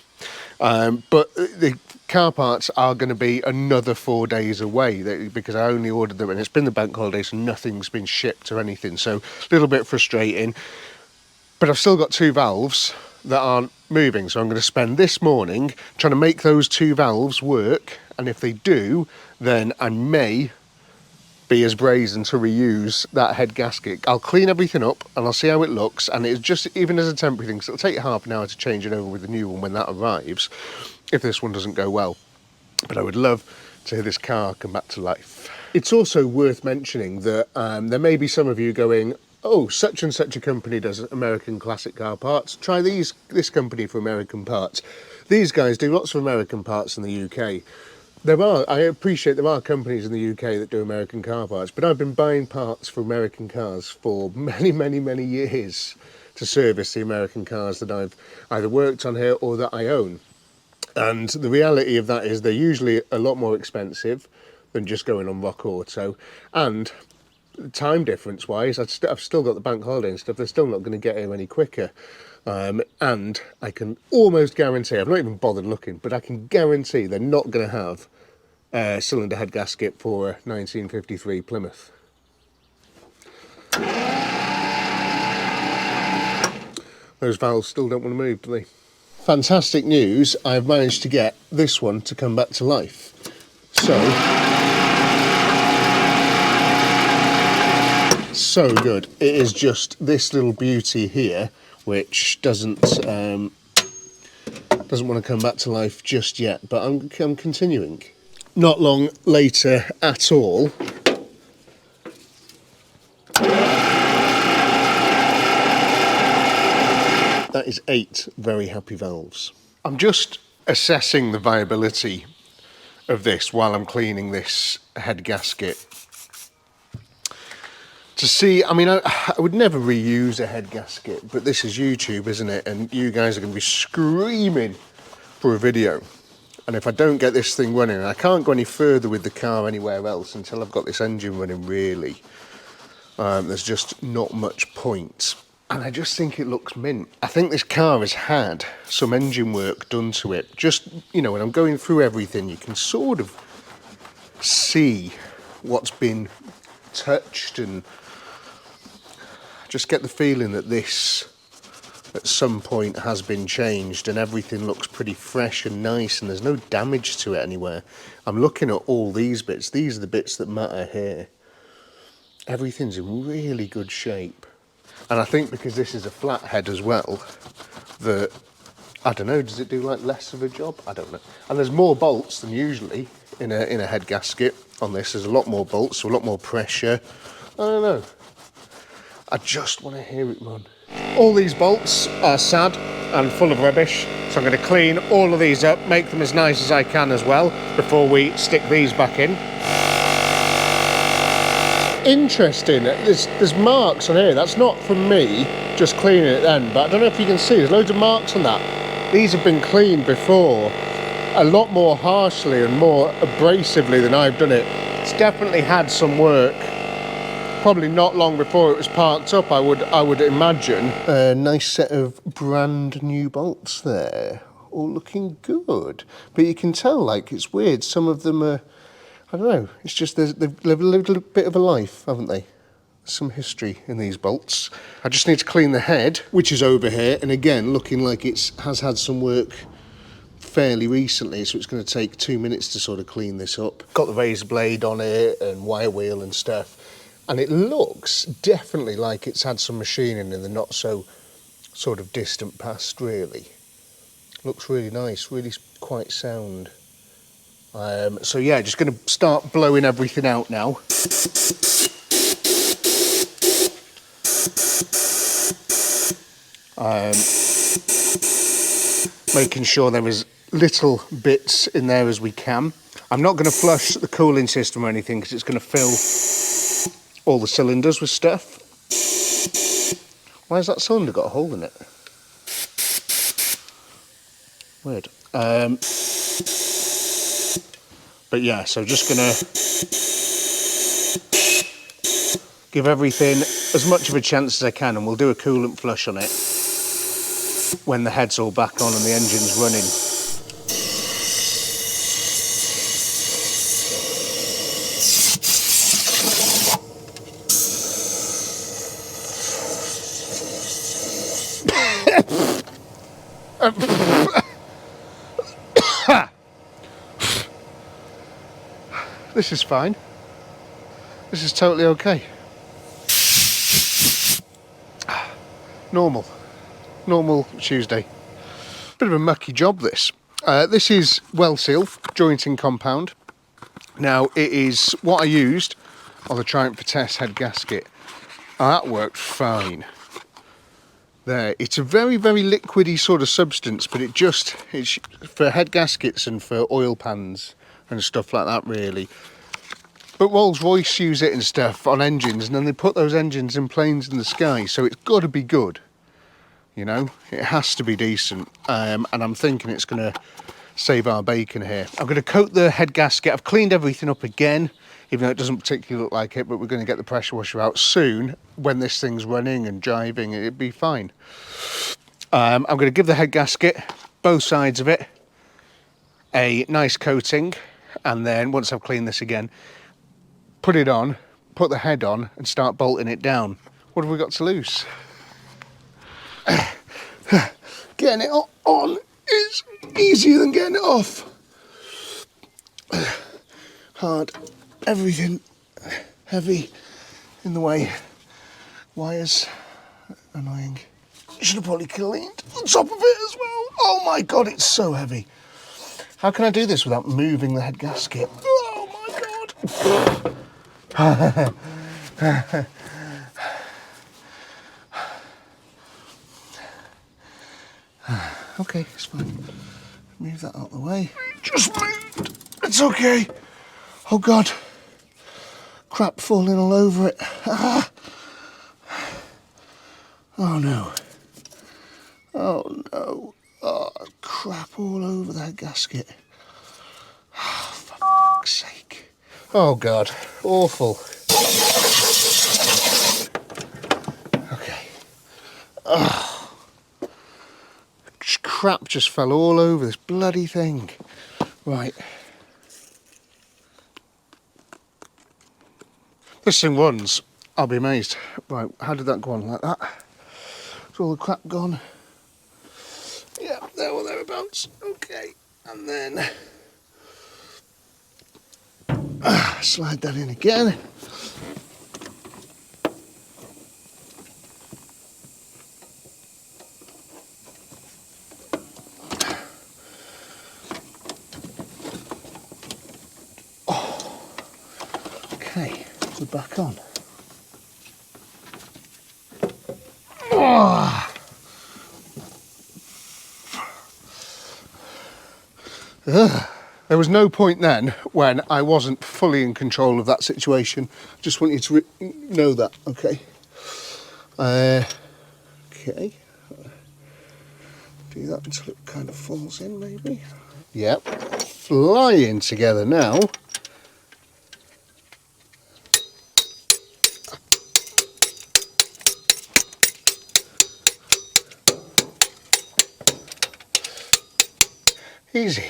But the car parts are going to be another 4 days away because I only ordered them and it's been the bank holiday, so nothing's been shipped or anything. So a little bit frustrating. But I've still got 2 valves that aren't moving. So I'm going to spend this morning trying to make those 2 valves work. And if they do, then I may be as brazen to reuse that head gasket. I'll clean everything up and I'll see how it looks, and it's just even as a temporary thing, so it'll take half an hour to change it over with the new one when that arrives, if this one doesn't go well. But I would love to hear this car come back to life. It's also worth mentioning that there may be some of you going, oh, such and such a company does American classic car parts, try this company for American parts. These guys do lots of American parts in the UK. I appreciate there are companies in the UK that do American car parts, but I've been buying parts for American cars for many, many, many years to service the American cars that I've either worked on here or that I own. And the reality of that is they're usually a lot more expensive than just going on Rock Auto. And time difference wise, I've still got the bank holiday and stuff, they're still not going to get here any quicker. And I can almost guarantee, I've not even bothered looking, but I can guarantee they're not going to have a cylinder head gasket for a 1953 Plymouth. Those valves still don't want to move, do they? Fantastic news, I've managed to get this one to come back to life. So good. It is just this little beauty here which doesn't want to come back to life just yet, but I'm continuing. Not long later at all, that is 8 very happy valves. I'm just assessing the viability of this while I'm cleaning this head gasket to see. I mean, I would never reuse a head gasket, but this is YouTube, isn't it? And you guys are going to be screaming for a video. And if I don't get this thing running, I can't go any further with the car anywhere else until I've got this engine running, really. There's just not much point. And I just think it looks mint. I think this car has had some engine work done to it. Just, you know, when I'm going through everything, you can sort of see what's been touched, and just get the feeling that this at some point has been changed, and everything looks pretty fresh and nice and there's no damage to it anywhere. I'm looking at all these bits. These are the bits that matter here. Everything's in really good shape. And I think because this is a flat head as well, that, I don't know, does it do like less of a job? I don't know. And there's more bolts than usually in a head gasket on this. There's a lot more bolts, so a lot more pressure. I don't know. I just want to hear it run. All these bolts are sad and full of rubbish, so I'm going to clean all of these up, make them as nice as I can as well, before we stick these back in. Interesting, there's marks on here. That's not from me just cleaning it then, but I don't know if you can see, there's loads of marks on that. These have been cleaned before, a lot more harshly and more abrasively than I've done it. It's definitely had some work. Probably not long before it was parked up, I would imagine. A nice set of brand new bolts there, all looking good. But you can tell, like, it's weird. Some of them are, I don't know, it's just they've lived a little bit of a life, haven't they? Some history in these bolts. I just need to clean the head, which is over here, and again, looking like it has had some work fairly recently, so it's going to take 2 minutes to sort of clean this up. Got the razor blade on it and wire wheel and stuff. And it looks definitely like it's had some machining in the not so sort of distant past, really. Looks really nice, really quite sound. So yeah, just going to start blowing everything out now. Making sure there is little bits in there as we can. I'm not going to flush the cooling system or anything because it's going to fill all the cylinders with stuff. Why has that cylinder got a hole in it? Weird. But yeah, so just going to give everything as much of a chance as I can, and we'll do a coolant flush on it when the head's all back on and the engine's running. This is fine. This is totally okay. Normal Tuesday. Bit of a mucky job this. This is well seal jointing compound. Now it is what I used on the Triumph for Test head gasket. That worked fine. There, it's a very liquidy sort of substance, but it's for head gaskets and for oil pans and stuff like that really. But Rolls-Royce use it and stuff on engines, and then they put those engines in planes in the sky, so it's got to be good. You know, it has to be decent, and I'm thinking it's going to save our bacon here. I'm going to coat the head gasket. I've cleaned everything up again, even though it doesn't particularly look like it, but we're going to get the pressure washer out soon. When this thing's running and driving, it'll be fine. I'm going to give the head gasket, both sides of it, a nice coating, and then once I've cleaned this again, put it on, put the head on, and start bolting it down. What have we got to lose? Getting it on is easier than getting it off. Hard, everything heavy in the way. Wires, annoying. Should have probably cleaned the top of it as well. Oh my god, it's so heavy. How can I do this without moving the head gasket? Oh my god. Okay, it's fine. Move that out of the way. Just moved. It's okay. Oh god. Crap falling all over it. Ah. Oh no. Oh no. Oh, crap all over that gasket. Oh, for fuck's sake. Oh god. Awful. Okay. Oh. Crap just fell all over this bloody thing. Right. This thing runs. I'll be amazed. Right, how did that go on? Like that? Is all the crap gone? Yeah, there or thereabouts. Okay. And then slide that in again. Okay, we're back on. Oh. There was no point then when I wasn't fully in control of that situation. Just want you to know that, okay? Okay. Do that until it kind of falls in, maybe. Yep. Flying together now. Easy.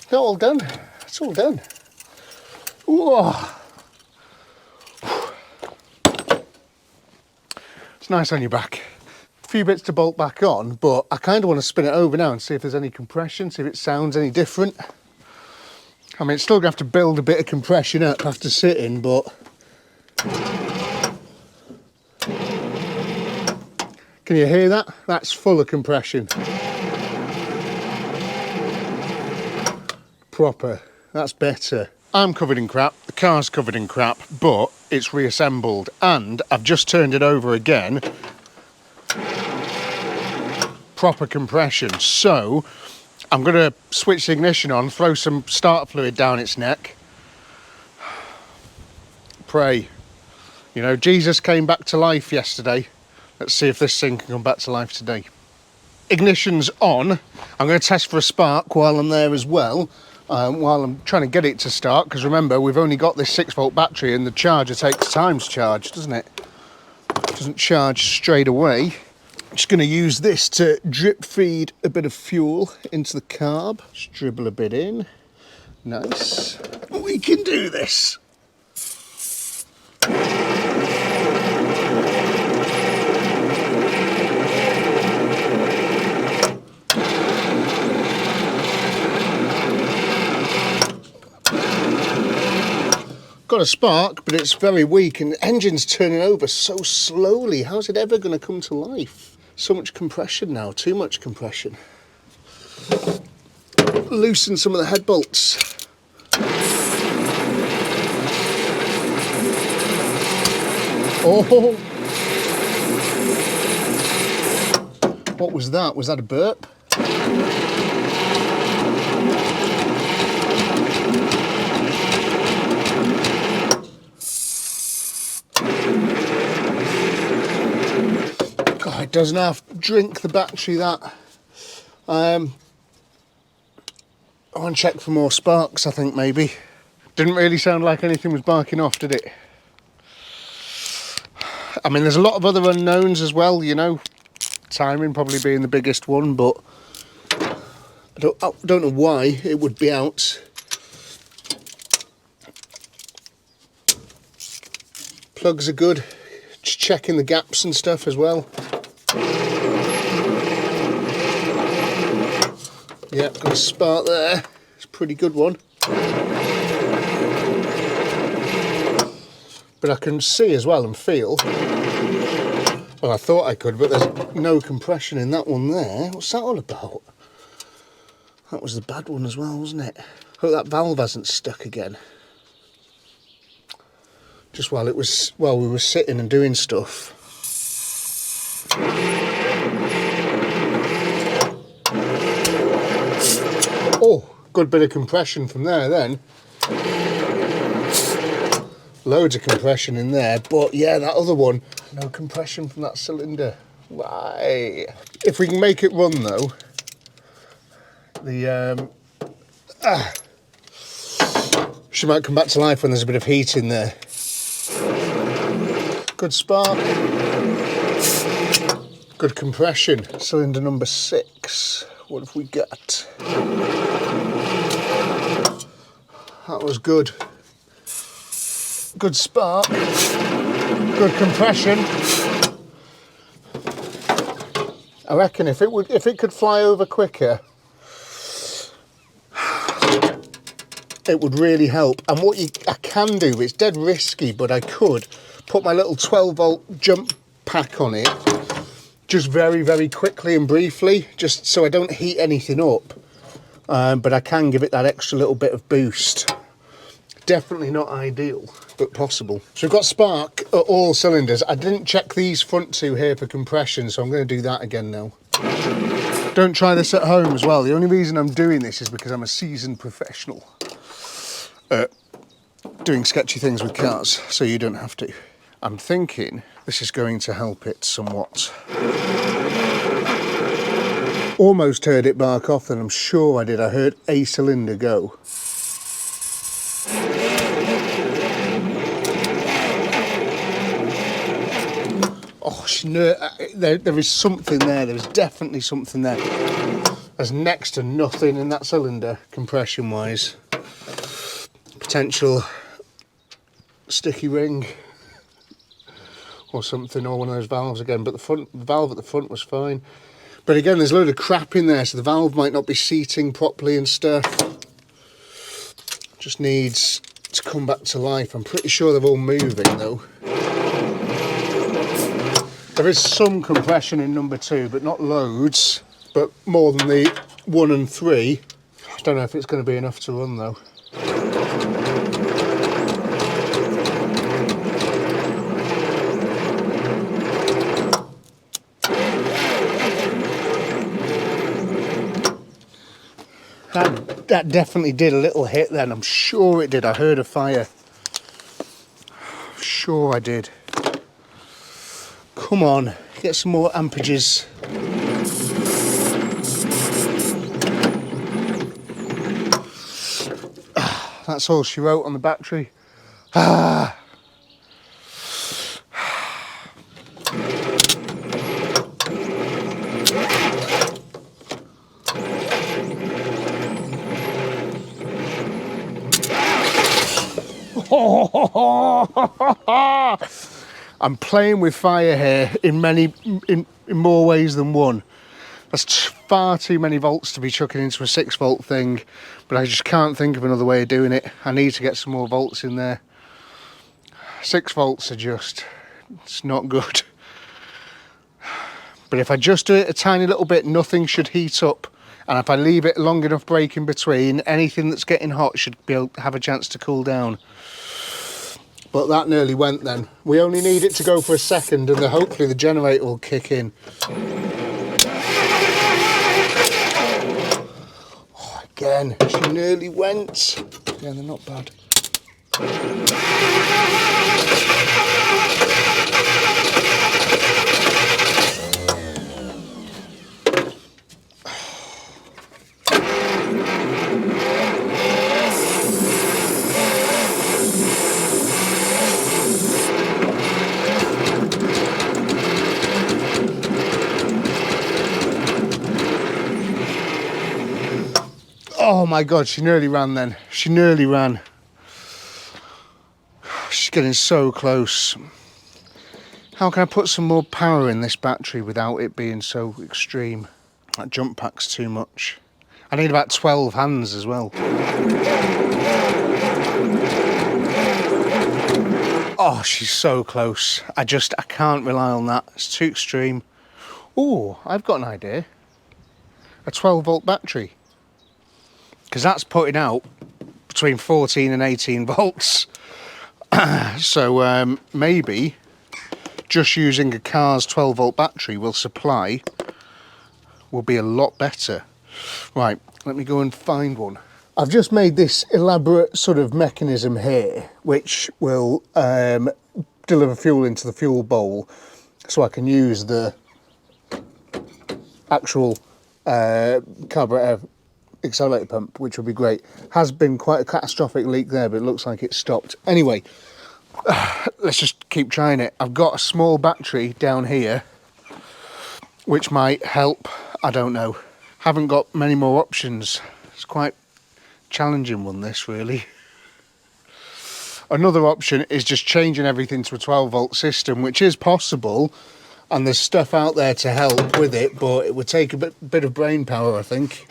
It's all done. It's all done. Whoa. It's nice on your back. A few bits to bolt back on, but I kind of want to spin it over now and see if there's any compression, see if it sounds any different. I mean, it's still going to have to build a bit of compression up after sitting, but can you hear that? That's full of compression. Proper. That's better. I'm covered in crap, the car's covered in crap, but it's reassembled, and I've just turned it over again. Proper compression. So I'm going to switch the ignition on, throw some starter fluid down its neck. Pray. You know, Jesus came back to life yesterday. Let's see if this thing can come back to life today. Ignition's on. I'm going to test for a spark while I'm there as well, while I'm trying to get it to start, because remember, we've only got this 6-volt battery and the charger takes time to charge, doesn't it? It doesn't charge straight away. I'm just going to use this to drip feed a bit of fuel into the carb. Just dribble a bit in. Nice. We can do this. Got a spark, but it's very weak and the engine's turning over so slowly. How's it ever going to come to life? So much compression now, too much compression. Loosen some of the head bolts. Oh! What was that? Was that a burp? God, it doesn't have to drink the battery that. I want to check for more sparks, I think, maybe. Didn't really sound like anything was barking off, did it? I mean, there's a lot of other unknowns as well, you know. Timing probably being the biggest one, but I don't know why it would be out. Plugs are good. Just checking the gaps and stuff as well. Yeah, got a spark there. It's a pretty good one. But I can see as well and feel. Well, I thought I could, but there's no compression in that one there. What's that all about? That was the bad one as well, wasn't it? Hope that valve hasn't stuck again. Just while we were sitting and doing stuff. Oh, good bit of compression from there then. Loads of compression in there, but yeah, that other one, no compression from that cylinder. Why? If we can make it run though, she might come back to life when there's a bit of heat in there. Good spark. Good compression. Cylinder number 6. What have we got? That was good. Good spark. Good compression. I reckon if it could fly over quicker, it would really help. And what I can do, it's dead risky, but I could put my little 12-volt jump pack on it just very, very quickly and briefly, just so I don't heat anything up. But I can give it that extra little bit of boost. Definitely not ideal, but possible. So we've got spark at all cylinders. I didn't check these front two here for compression, so I'm going to do that again now. Don't try this at home as well. The only reason I'm doing this is because I'm a seasoned professional at doing sketchy things with cars, so you don't have to. I'm thinking this is going to help it somewhat. Almost heard it bark off, then I'm sure I did. I heard a cylinder go. Oh, there is something there. There's definitely something there. There's next to nothing in that cylinder, compression-wise. Potential sticky ring or something, or one of those valves again. But the valve at the front was fine. But again, there's a load of crap in there, so the valve might not be seating properly and stuff. Just needs to come back to life. I'm pretty sure they're all moving though. There is some compression in number 2, but not loads, but more than the 1 and 3. I don't know if it's going to be enough to run though. that definitely did a little hit then. I'm sure it did. I heard a fire. Sure I did. Come on, get some more amperages. That's all she wrote on the battery. Ah. I'm playing with fire here in more ways than one. That's far too many volts to be chucking into a 6-volt thing, but I just can't think of another way of doing it. I need to get some more volts in there. 6 volts are just, it's not good. But if I just do it a tiny little bit, nothing should heat up. And if I leave it long enough break in between, anything that's getting hot should be able to have a chance to cool down. But that nearly went then. We only need it to go for a second and then hopefully the generator will kick in. Oh, again, she nearly went. Yeah, they're not bad. Oh my God, she nearly ran then. She nearly ran. She's getting so close. How can I put some more power in this battery without it being so extreme? That jump pack's too much. I need about 12 hands as well. Oh, she's so close. I can't rely on that. It's too extreme. Oh, I've got an idea. A 12-volt battery. Because that's putting out between 14 and 18 volts. So maybe just using a car's 12-volt battery will be a lot better. Right, let me go and find one. I've just made this elaborate sort of mechanism here, which will deliver fuel into the fuel bowl, so I can use the actual carburetor accelerator pump, which would be great. Has been quite a catastrophic leak there, but it looks like it's stopped. Anyway, let's just keep trying it. I've got a small battery down here, which might help. I don't know. Haven't got many more options. It's quite challenging one, this, really. Another option is just changing everything to a 12-volt system, which is possible, and there's stuff out there to help with it, but it would take a bit of brain power, I think.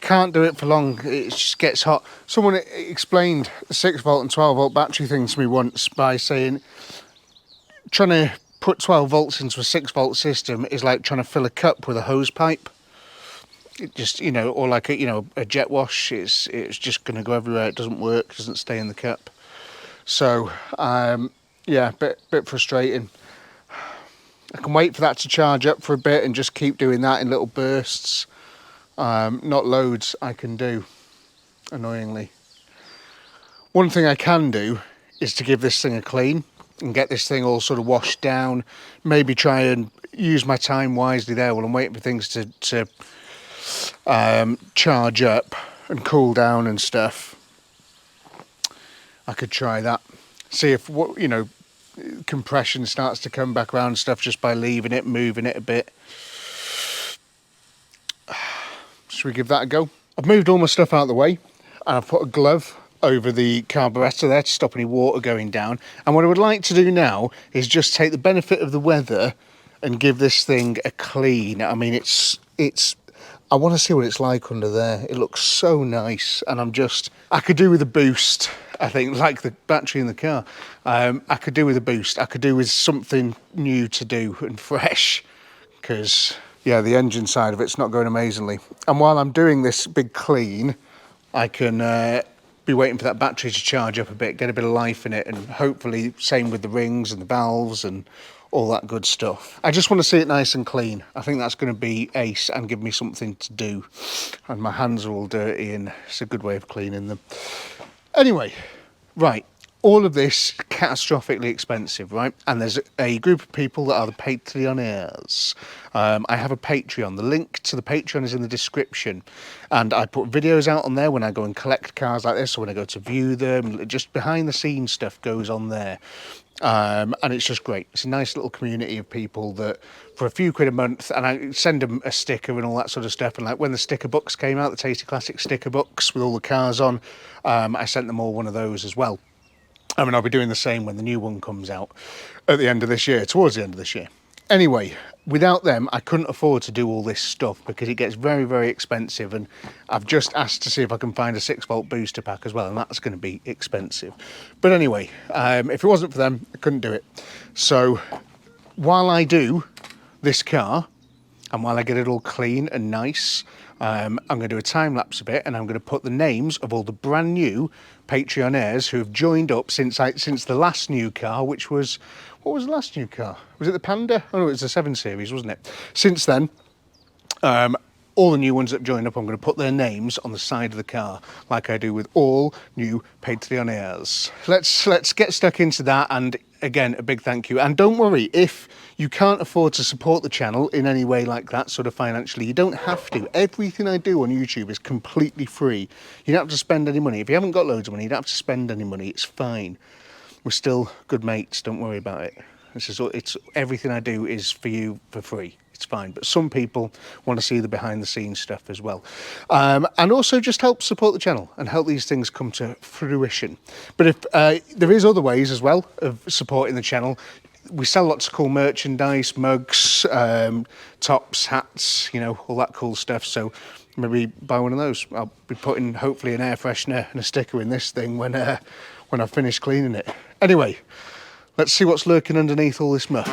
Can't do it for long, it just gets hot. Someone explained the 6-volt and 12-volt battery thing to me once by saying trying to put 12 volts into a 6-volt system is like trying to fill a cup with a hose pipe. It just, you know, or like a jet wash, it's just going to go everywhere. It doesn't work, doesn't stay in the cup. So yeah, bit frustrating. I can wait for that to charge up for a bit and just keep doing that in little bursts. Not loads I can do, annoyingly. One thing I can do is to give this thing a clean and get this thing all sort of washed down. Maybe try and use my time wisely there while I'm waiting for things to charge up and cool down and stuff. I could try that. See if compression starts to come back around and stuff just by leaving it, moving it a bit. Should we give that a go? I've moved all my stuff out of the way and I've put a glove over the carburettor there to stop any water going down. And what I would like to do now is just take the benefit of the weather and give this thing a clean. I mean, I want to see what it's like under there. It looks so nice, and I could do with a boost, I think, like the battery in the car. I could do with a boost. I could do with something new to do and fresh, because yeah, the engine side of it's not going amazingly. And while I'm doing this big clean, I can be waiting for that battery to charge up a bit, get a bit of life in it, and hopefully same with the rings and the valves and all that good stuff. I just want to see it nice and clean. I think that's going to be ace and give me something to do. And my hands are all dirty and it's a good way of cleaning them. Anyway, right. All of this catastrophically expensive, right? And there's a group of people that are the Patreoners. I have a Patreon. The link to the Patreon is in the description. And I put videos out on there when I go and collect cars like this, or when I go to view them. Just behind the scenes stuff goes on there. And it's just great. It's a nice little community of people that for a few quid a month, and I send them a sticker and all that sort of stuff. And like when the sticker books came out, the Tasty Classic sticker books with all the cars on, I sent them all one of those as well. I mean, I'll be doing the same when the new one comes out at the end of this year, towards the end of this year. Anyway, without them, I couldn't afford to do all this stuff because it gets very, very expensive. And I've just asked to see if I can find a 6-volt booster pack as well, and that's going to be expensive. But anyway, if it wasn't for them, I couldn't do it. So while I do this car, and while I get it all clean and nice, I'm going to do a time lapse of it, and I'm going to put the names of all the brand new Patreoners who have joined up since the last new car, which was, what was the last new car? Was it the Panda? Oh no, it was the 7 Series, wasn't it? Since then, all the new ones that joined up, I'm going to put their names on the side of the car, like I do with all new Patreoners. Let's get stuck into that, and again, a big thank you. And don't worry, if you can't afford to support the channel in any way like that, sort of financially, you don't have to. Everything I do on YouTube is completely free. You don't have to spend any money. If you haven't got loads of money, you don't have to spend any money. It's fine. We're still good mates. Don't worry about it. It's everything I do is for you for free. It's fine. But some people want to see the behind the scenes stuff as well. And also just help support the channel and help these things come to fruition. But if there is other ways as well of supporting the channel. We sell lots of cool merchandise, mugs, tops, hats, you know, all that cool stuff. So maybe buy one of those. I'll be putting hopefully an air freshener and a sticker in this thing when I finish cleaning it. Anyway, let's see what's lurking underneath all this muck.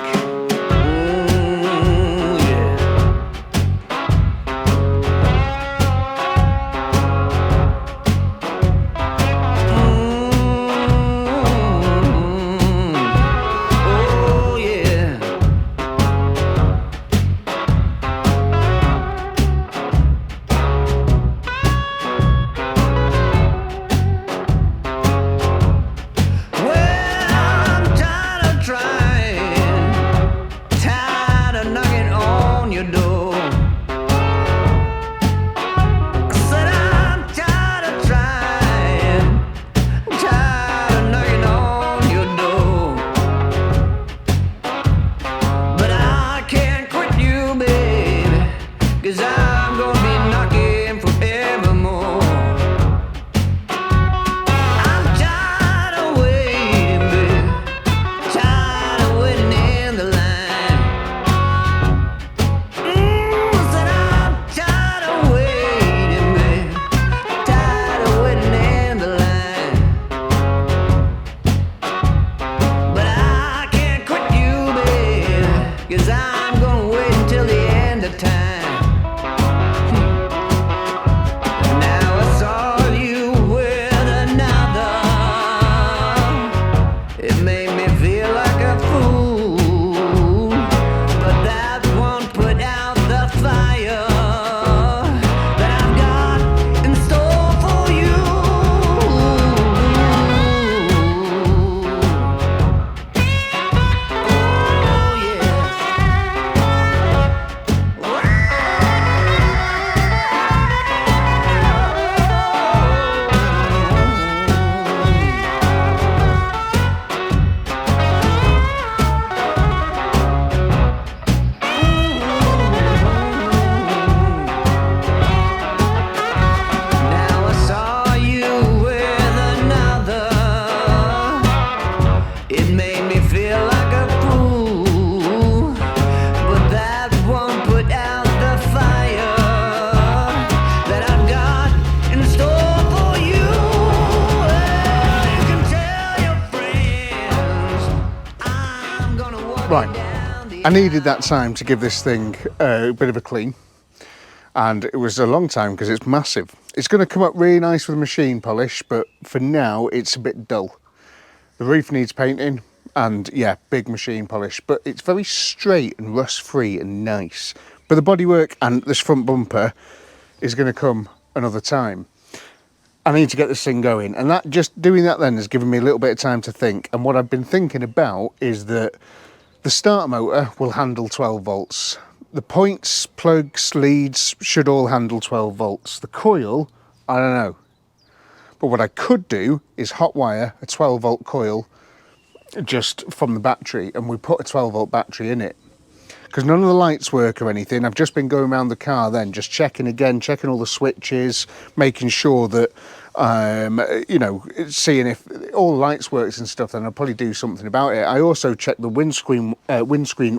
Right, I needed that time to give this thing a bit of a clean, and it was a long time because it's massive. It's going to come up really nice with machine polish, but for now it's a bit dull. The roof needs painting and yeah, big machine polish, but it's very straight and rust free and nice. But the bodywork and this front bumper is going to come another time. I need to get this thing going, and that just doing that then has given me a little bit of time to think. And what I've been thinking about is that the starter motor will handle 12 volts. The points, plugs, leads should all handle 12 volts. The coil, I don't know. But what I could do is hot wire a 12 volt coil just from the battery, and we put a 12 volt battery in it. Because none of the lights work or anything. I've just been going around the car then, just checking again, checking all the switches, making sure that, you know, seeing if all the lights works and stuff, then I'll probably do something about it. I also checked the windscreen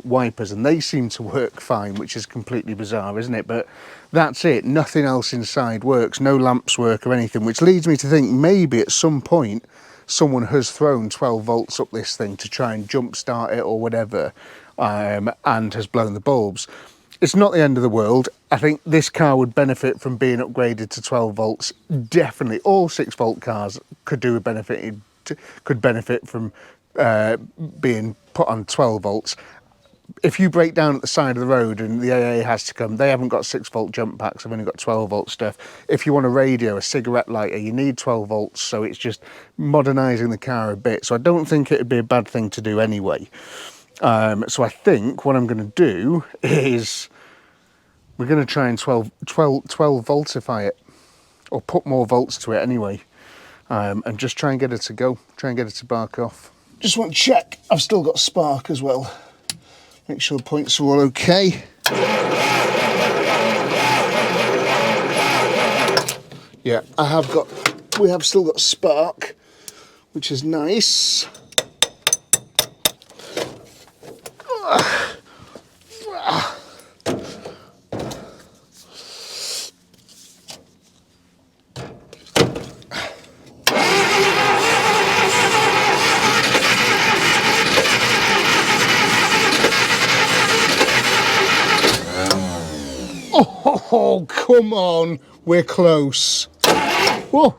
wipers, and they seem to work fine, which is completely bizarre, isn't it? But that's it. Nothing else inside works. No lamps work or anything, which leads me to think maybe at some point someone has thrown 12 volts up this thing to try and jump start it or whatever. And has blown the bulbs. It's not the end of the world. I think this car would benefit from being upgraded to 12 volts. Definitely, all 6 volt cars could benefit from being put on 12 volts. If you break down at the side of the road and the AA has to come, they haven't got 6 volt jump packs, they've only got 12 volt stuff. If you want a radio, a cigarette lighter, you need 12 volts, so it's just modernising the car a bit. So I don't think it'd be a bad thing to do anyway. So I think what I'm going to do is we're going to try and 12 voltify it, or put more volts to it anyway, and just try and get it to go, try and get it to bark off. Just want to check I've still got spark as well. Make sure the points are all okay. Yeah, we have still got spark, which is nice. Oh, come on, we're close. Whoa.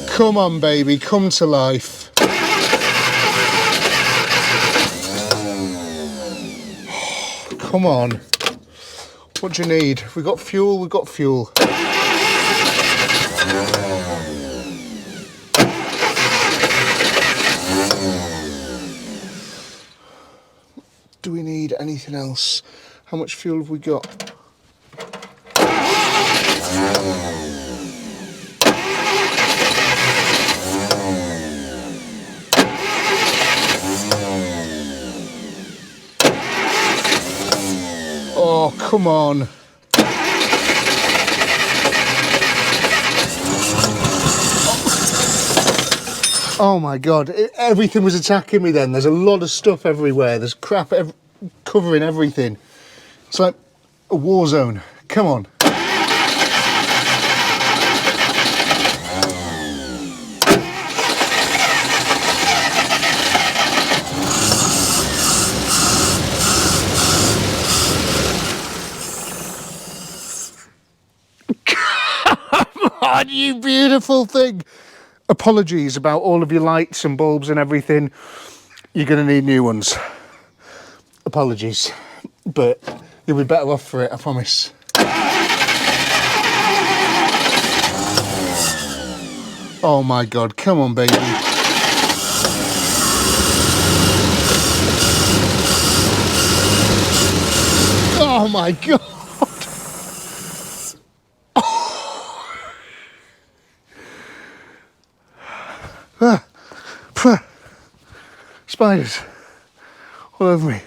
Come on, baby, come to life. Come on. What do you need? We've got fuel, we've got fuel. Do we need anything else? How much fuel have we got? Oh, come on. Oh my God, everything was attacking me then. There's a lot of stuff everywhere. There's crap covering everything. It's like a war zone. Come on. God, you beautiful thing. Apologies about all of your lights and bulbs and everything. You're going to need new ones. Apologies. But you'll be better off for it, I promise. Oh my God, come on, baby. Oh my God. Spiders all over me.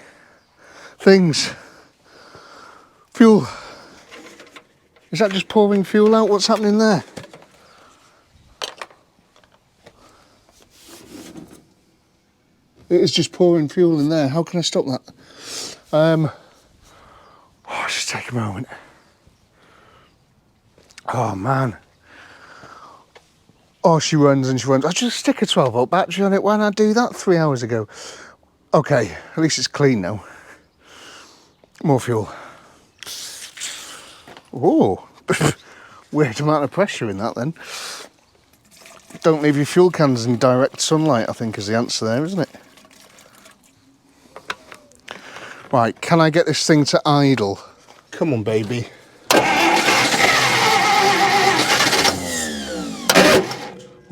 Things. Fuel. Is that just pouring fuel out? What's happening there? It is just pouring fuel in there. How can I stop that? Just take a moment. Oh man. Oh, she runs and she runs. I just stick a 12 volt battery on it. Why didn't I do that 3 hours ago? Okay, at least it's clean now. More fuel. Oh, weird amount of pressure in that then. Don't leave your fuel cans in direct sunlight, I think is the answer there, isn't it? Right, can I get this thing to idle? Come on, baby.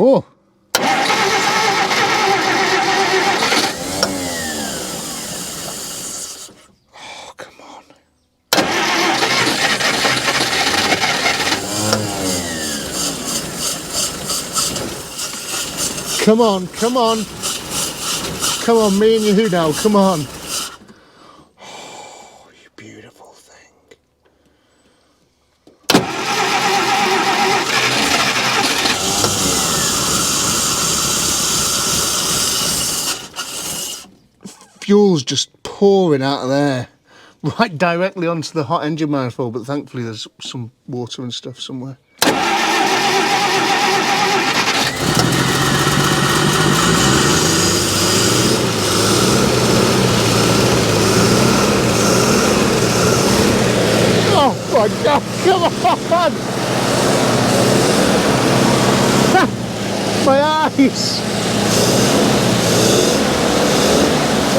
Oh. Oh, come on. Come on, come on. Come on, me and you who now, come on. Oh, you beautiful thing. Fuel's just pouring out of there. Right directly onto the hot engine manifold, but thankfully there's some water and stuff somewhere. Oh my God, come on! My eyes!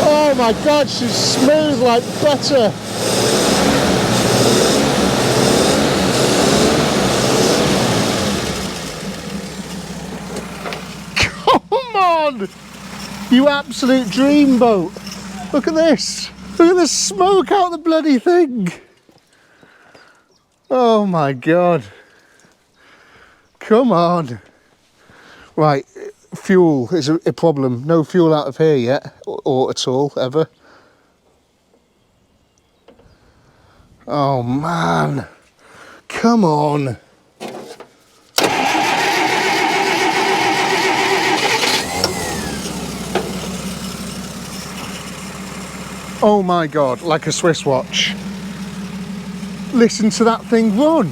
Oh my God, she's smooth like butter! Come on! You absolute dreamboat! Look at this! Look at the smoke out the bloody thing! Oh my God. Come on. Right, fuel is a problem. No fuel out of here yet, or at all, ever. Oh man. Come on. Oh my God, like a Swiss watch. Listen to that thing run.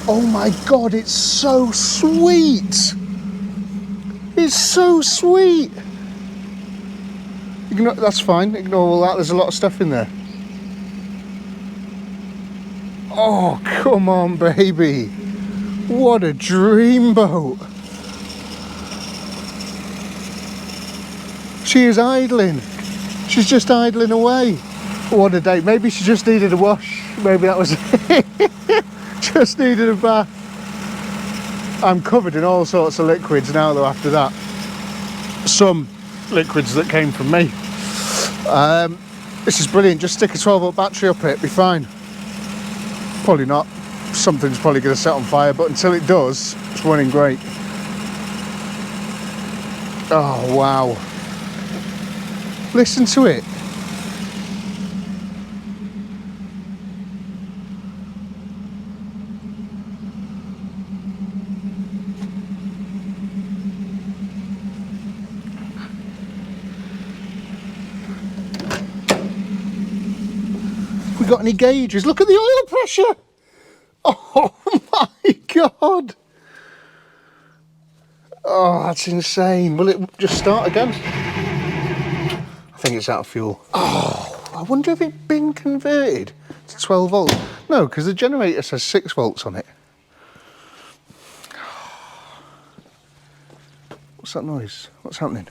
Oh my God, it's so sweet. It's so sweet. Ignore, that's fine, ignore all that, there's a lot of stuff in there. Oh, come on, baby. What a dreamboat. She is idling. She's just idling away. What a day. Maybe she just needed a wash. Maybe that was it. Just needed a bath. I'm covered in all sorts of liquids now though after that. Some liquids that came from me. This is brilliant. Just stick a 12-volt battery up it, be fine. Probably not. Something's probably going to set on fire, but until it does, it's running great. Oh, wow. Listen to it. We got any gauges? Look at the oil pressure. Oh my God. Oh, that's insane. Will it just start again? I think it's out of fuel. Oh, I wonder if it's been converted to 12 volts. No, because the generator says 6 volts on it. What's that noise? What's happening?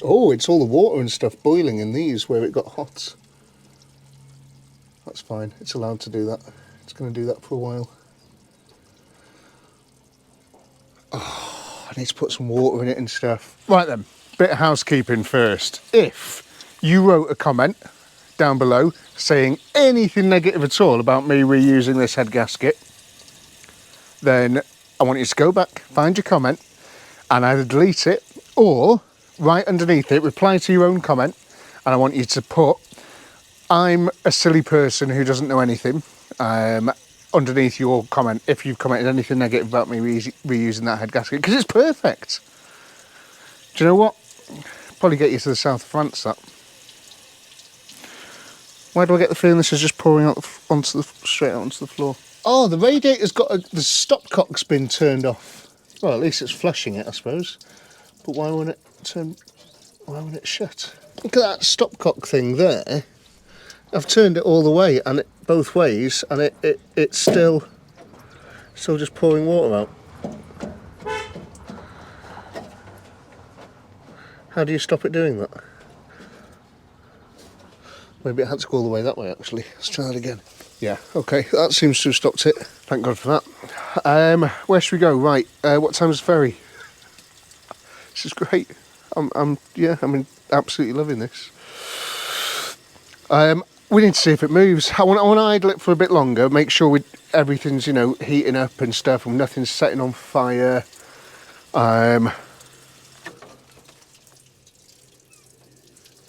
Oh, it's all the water and stuff boiling in these where it got hot. That's fine. It's allowed to do that. It's going to do that for a while. Oh, I need to put some water in it and stuff. Right then, bit of housekeeping first. If you wrote a comment down below saying anything negative at all about me reusing this head gasket, then I want you to go back, find your comment, and either delete it or right underneath it, reply to your own comment, and I want you to put, I'm a silly person who doesn't know anything, underneath your comment, if you've commented anything negative about me reusing that head gasket, because it's perfect. Do you know what? Probably get you to the south of France, that. Why do I get the feeling this is just pouring out straight out onto the floor? Oh, the radiator's got the stopcock's been turned off. Well, at least it's flushing it, I suppose. But why won't it turn? Why won't it shut? Look at that stopcock thing there. I've turned it all the way and both ways, and it's still just pouring water out. How do you stop it doing that? Maybe it had to go all the way that way actually. Let's try that again. Yeah, okay, that seems to have stopped it. Thank God for that. Where should we go? Right, what time's the ferry? This is great. I'm absolutely loving this. We need to see if it moves. I want to idle it for a bit longer, make sure everything's, you know, heating up and stuff and nothing's setting on fire.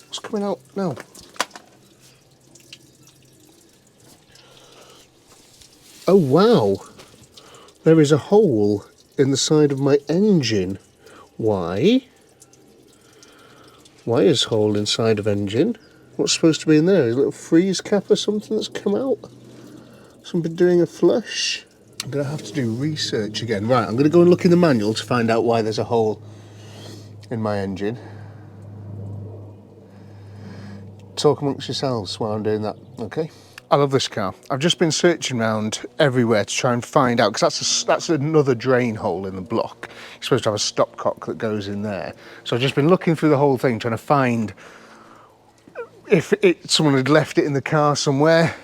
What's coming out now? Oh wow, there is a hole in the side of my engine. Why? Why is hole inside of engine? What's supposed to be in there? A little freeze cap or something that's come out? Somebody doing a flush? I'm going to have to do research again. Right, I'm going to go and look in the manual to find out why there's a hole in my engine. Talk amongst yourselves while I'm doing that, okay? I love this car. I've just been searching around everywhere to try and find out, because that's another drain hole in the block. You're supposed to have a stopcock that goes in there. So I've just been looking through the whole thing, trying to find if someone had left it in the car somewhere.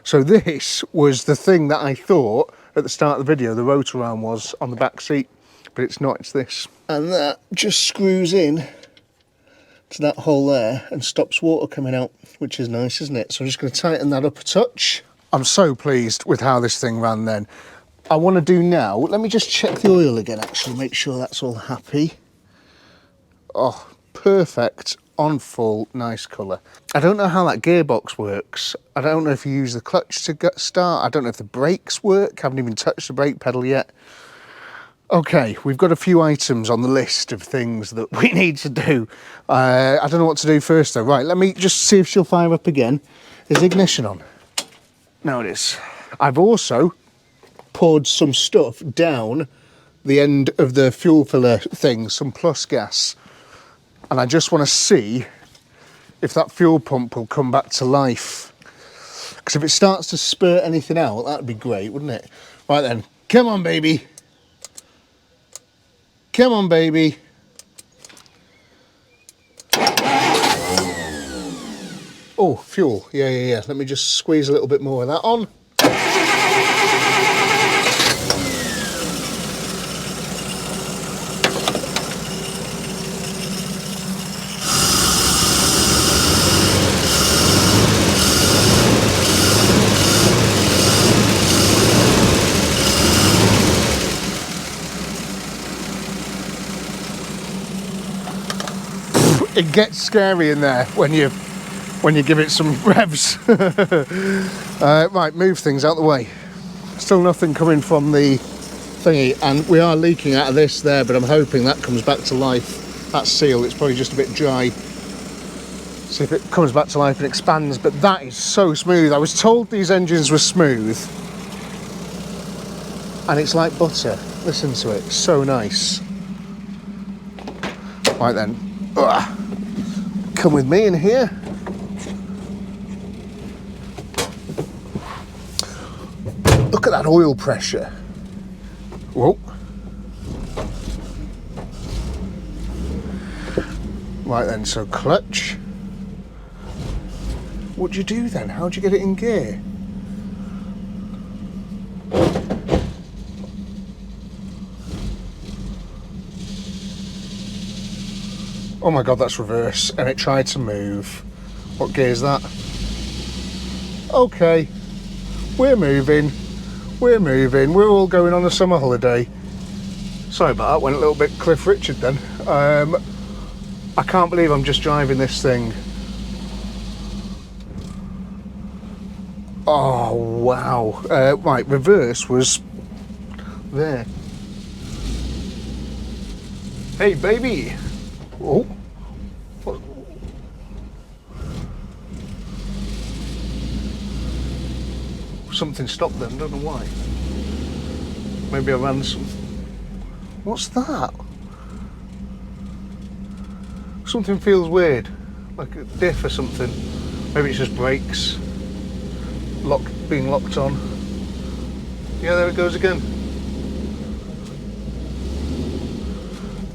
So this was the thing that I thought at the start of the video the rotor arm was on the back seat, but it's not, it's this. And that just screws in to that hole there and stops water coming out, which is nice, isn't it? So I'm just going to tighten that up a touch. I'm so pleased with how this thing ran then. I want to do now, let me just check the oil again actually, make sure that's all happy. Oh, perfect, on full, nice colour. I don't know how that gearbox works. I don't know if you use the clutch to start. I don't know if the brakes work. I haven't even touched the brake pedal yet. Okay, we've got a few items on the list of things that we need to do. I don't know what to do first though. Right, let me just see if she'll fire up again. Is the ignition on? No, it is. I've also poured some stuff down the end of the fuel filler thing, some plus gas. And I just want to see if that fuel pump will come back to life. Because if it starts to spurt anything out, that'd be great, wouldn't it? Right then, come on baby. Come on, baby. Oh, fuel. Yeah. Let me just squeeze a little bit more of that on. It gets scary in there when you give it some revs. Right, move things out the way. Still nothing coming from the thingy, and we are leaking out of this there, but I'm hoping that comes back to life. That seal, it's probably just a bit dry. See if it comes back to life and expands, but that is so smooth. I was told these engines were smooth, and it's like butter. Listen to it, so nice. Right then. Ugh. Come with me in here. Look at that oil pressure. Whoa. Right then, so clutch. What do you do then? How do you get it in gear? Oh my God, that's reverse, and it tried to move. What gear is that? Okay, we're moving, we're all going on a summer holiday. Sorry about that, went a little bit Cliff Richard then. I can't believe I'm just driving this thing. Oh, wow. Right, reverse was there. Hey, baby. Oh. What? Something stopped them, don't know why. Maybe I ran some... What's that? Something feels weird, like a diff or something. Maybe it's just brakes being locked on. Yeah, there it goes again.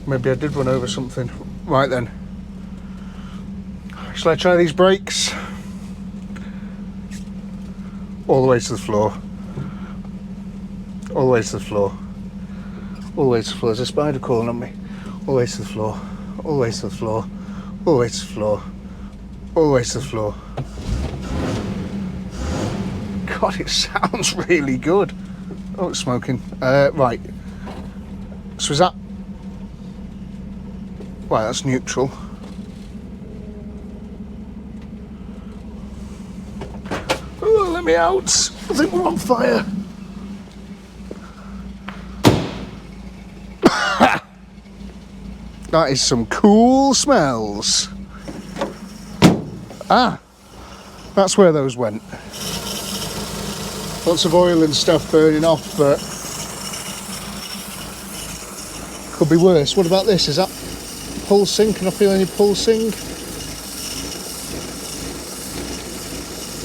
Maybe I did run over something. Right then. Shall I try these brakes? All the way to the floor. All the way to the floor. All the way to the floor. There's a spider crawling on me. All the way to the floor. All the way to the floor. All the way to the floor. All the way to the floor. God, it sounds really good. Oh, it's smoking. Right. So is that... Right, that's neutral. Oh, let me out. I think we're on fire. That is some cool smells. Ah, that's where those went. Lots of oil and stuff burning off, but could be worse. What about this? Is that pulsing? Can I feel any pulsing?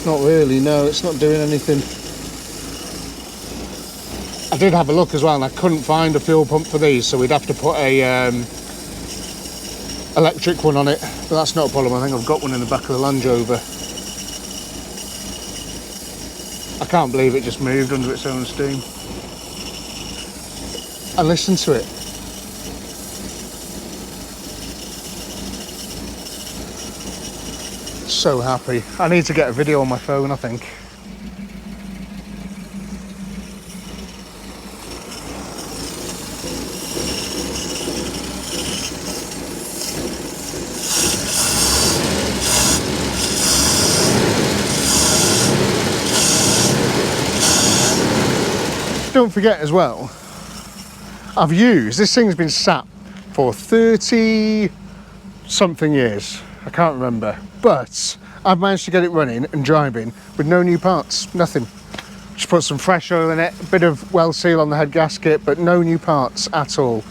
Not really, no, it's not doing anything. I did have a look as well and I couldn't find a fuel pump for these, so we'd have to put a electric one on it, but that's not a problem. I think I've got one in the back of the Land Rover. I can't believe it just moved under its own steam. And listen to it. So happy. I need to get a video on my phone, I think. Don't forget as well, this thing's been sat for 30 something years. I can't remember, but I've managed to get it running and driving with no new parts, nothing. Just put some fresh oil in it, a bit of well seal on the head gasket, but no new parts at all.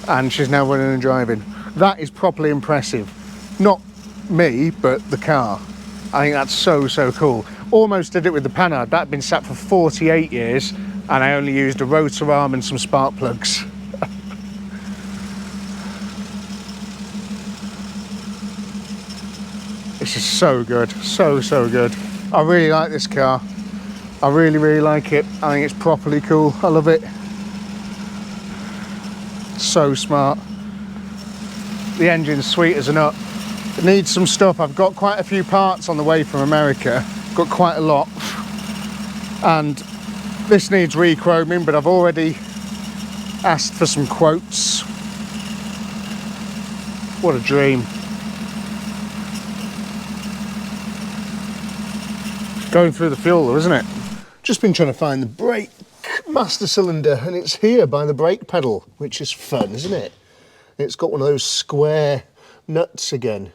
And she's now running and driving. That is properly impressive. Not me, but the car. I think that's so, so cool. Almost did it with the Panhard. That had been sat for 48 years, and I only used a rotor arm and some spark plugs. This is so good, so, so good. I really like this car. I really, really like it. I think it's properly cool. I love it. So smart. The engine's sweet as a nut. It needs some stuff. I've got quite a few parts on the way from America. Got quite a lot. And this needs re-chroming, but I've already asked for some quotes. What a dream. Going through the fuel though, isn't it? Just been trying to find the brake master cylinder, and it's here by the brake pedal, which is fun, isn't it? It's got one of those square nuts again.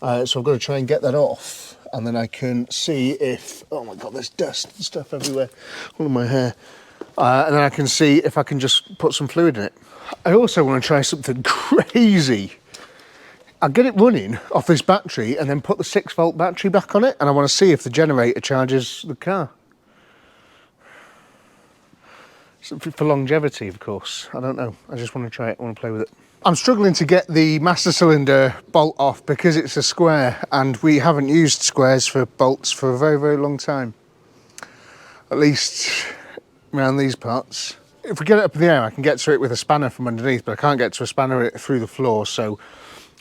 So I've got to try and get that off, and then I can see if... Oh my God, there's dust and stuff everywhere, all in my hair. And then I can see if I can just put some fluid in it. I also want to try something crazy. I'll get it running off this battery and then put the 6-volt battery back on it, and I want to see if the generator charges the car. Something for longevity, of course. I don't know. I just want to try it. I want to play with it. I'm struggling to get the master cylinder bolt off because it's a square, and we haven't used squares for bolts for a very, very long time. At least around these parts. If we get it up in the air, I can get to it with a spanner from underneath, but I can't get to a spanner through the floor, so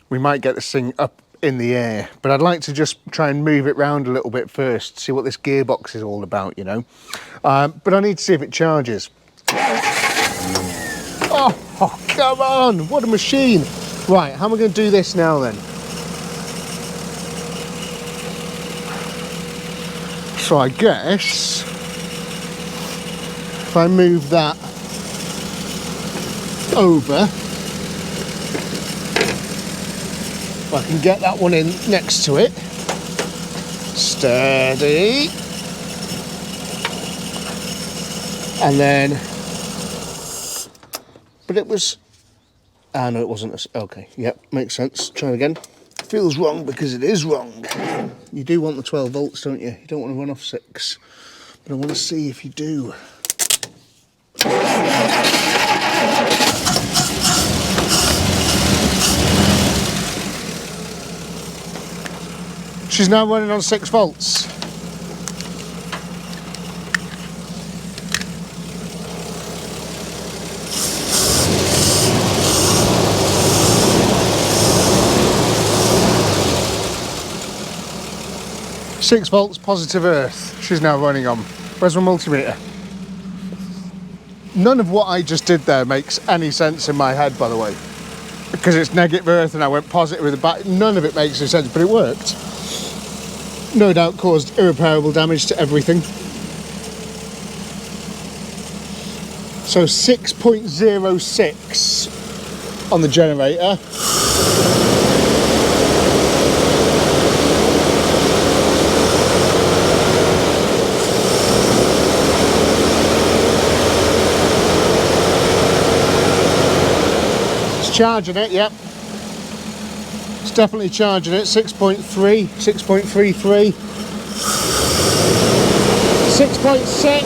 we might get this thing up in the air. But I'd like to just try and move it round a little bit first, see what this gearbox is all about, you know. But I need to see if it charges. Oh, come on, what a machine. Right, how am I going to do this now then? So I guess if I move that over, I can get that one in next to it. Steady. And then, but it was Ah, no, it wasn't. Okay, yep, makes sense. Try again. Feels wrong because it is wrong. You do want the 12 volts, don't you? You don't want to run off 6. But I want to see if you do. She's now running on 6 volts. Six volts positive earth she's now running on. Where's my multimeter? None of what I just did there makes any sense in my head, by the way. Because it's negative earth and I went positive with the back. None of it makes any sense, but it worked. No doubt caused irreparable damage to everything. So 6.06 on the generator. Charging it, yep. It's definitely charging it. 6.3, 6.33, 6.6,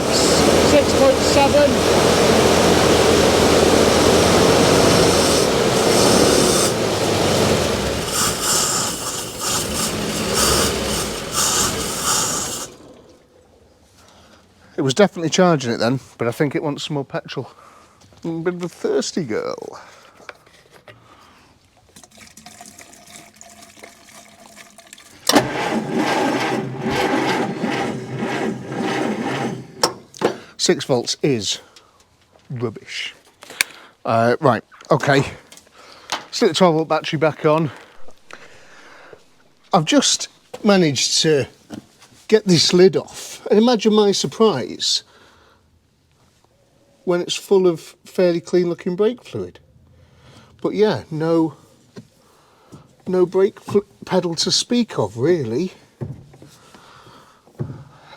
6.7. It was definitely charging it then, but I think it wants some more petrol. I'm a bit of a thirsty girl. Six volts is rubbish. Right, okay. Stick the 12 volt battery back on. I've just managed to get this lid off. And imagine my surprise when it's full of fairly clean looking brake fluid. But yeah, no brake pedal to speak of, really.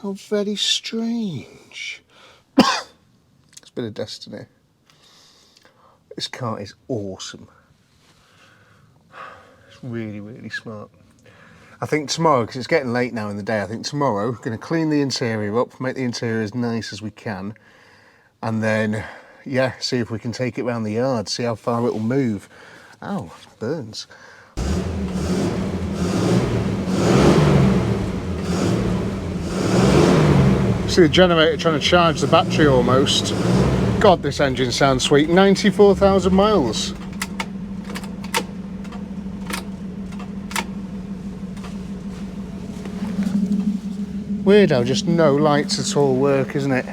How very strange. It's a bit of destiny. This car is awesome. It's really, really smart. I think tomorrow, because it's getting late now in the day, I think tomorrow, going to clean the interior up, make the interior as nice as we can, and then, yeah, see if we can take it around the yard, see how far it'll move. Ow, it burns. See the generator trying to charge the battery almost. God, this engine sounds sweet. 94,000 miles. Weird how just no lights at all work, isn't it?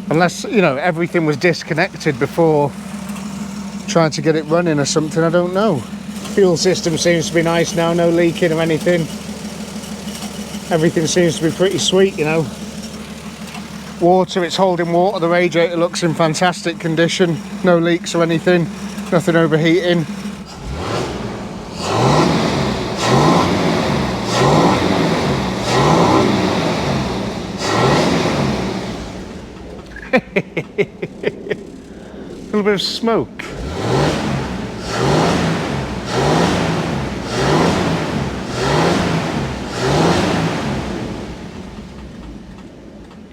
Unless, you know, everything was disconnected before trying to get it running or something, I don't know. Fuel system seems to be nice now, no leaking or anything. Everything seems to be pretty sweet, you know. Water, it's holding water. The radiator looks in fantastic condition. No leaks or anything. Nothing overheating. A little bit of smoke.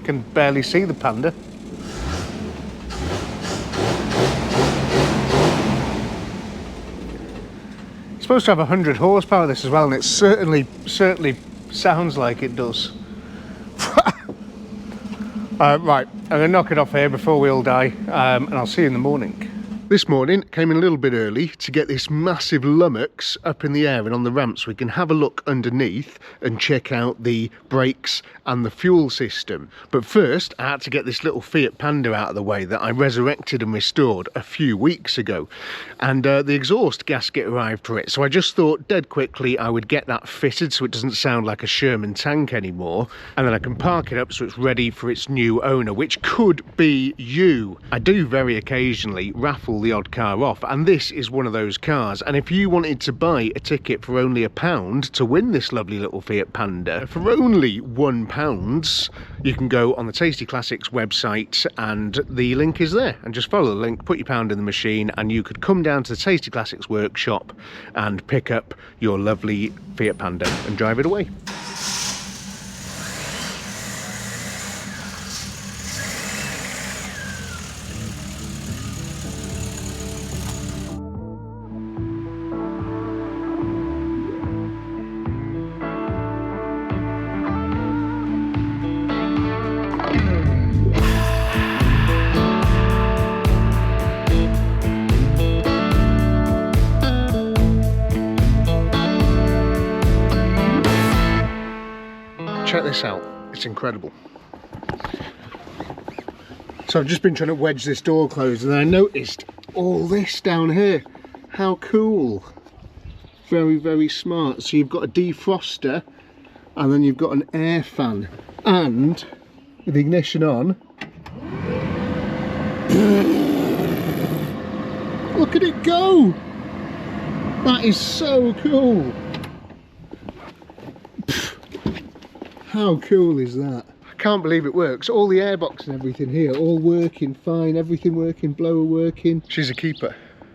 Can barely see the Panda. It's supposed to have 100 horsepower this as well, and it certainly sounds like it does. Right, I'm going to knock it off here before we all die, and I'll see you in the morning. This morning came in a little bit early to get this massive lummox up in the air and on the ramp so we can have a look underneath and check out the brakes and the fuel system. But first I had to get this little Fiat Panda out of the way that I resurrected and restored a few weeks ago, and the exhaust gasket arrived for it, so I just thought dead quickly I would get that fitted so it doesn't sound like a Sherman tank anymore, and then I can park it up so it's ready for its new owner, which could be you. I do very occasionally raffle pull the odd car off, and this is one of those cars. And if you wanted to buy a ticket for only £1 to win this lovely little Fiat Panda, for only £1, you can go on the Tasty Classics website, and the link is there, and just follow the link, put your pound in the machine, and you could come down to the Tasty Classics workshop and pick up your lovely Fiat Panda and drive it away. Check this out, it's incredible. So I've just been trying to wedge this door closed, and I noticed all this down here. How cool. Very, very smart. So you've got a defroster, and then you've got an air fan, and with the ignition on, look at it go. That is so cool. How cool is that? I can't believe it works. All the airbox and everything here, all working fine, everything working, blower working. She's a keeper.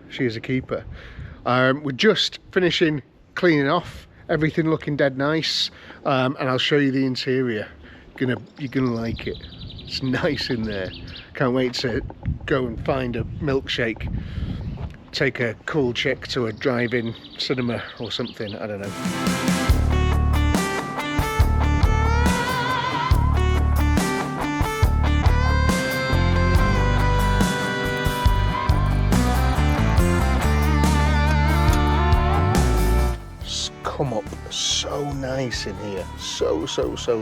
She is a keeper. We're just finishing cleaning off, everything looking dead nice, and I'll show you the interior. You're gonna like it. It's nice in there. Can't wait to go and find a milkshake, take a cool chick to a drive-in cinema or something, I don't know. Come up so nice in here, so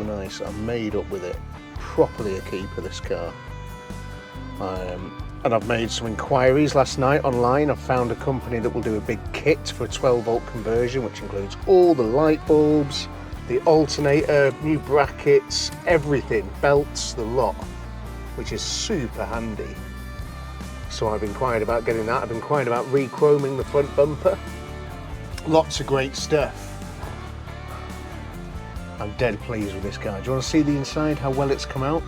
nice. I'm made up with it. Properly a keeper, this car. And I've made some inquiries last night online. I've found a company that will do a big kit for a 12-volt conversion, which includes all the light bulbs, the alternator, new brackets, everything, belts, the lot, which is super handy. So I've inquired about getting that. I've inquired about re-chroming the front bumper. Lots of great stuff. I'm dead pleased with this car. Do you want to see the inside, how well it's come out?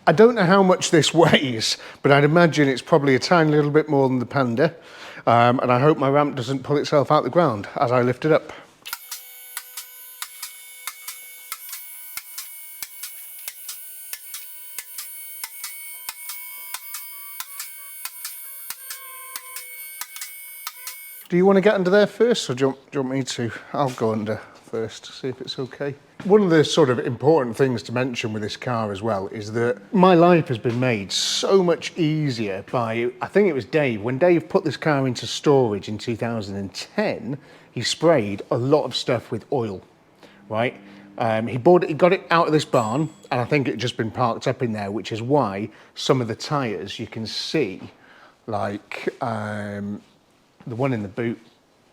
I don't know how much this weighs, but I'd imagine it's probably a tiny little bit more than the Panda. And I hope my ramp doesn't pull itself out the ground as I lift it up. Do you want to get under there first, or do you want me to? I'll go under first, see if it's okay. One of the sort of important things to mention with this car as well is that my life has been made so much easier by, I think it was Dave. When Dave put this car into storage in 2010, he sprayed a lot of stuff with oil, right? He got it out of this barn, and I think it had just been parked up in there, which is why some of the tyres you can see, like the one in the boot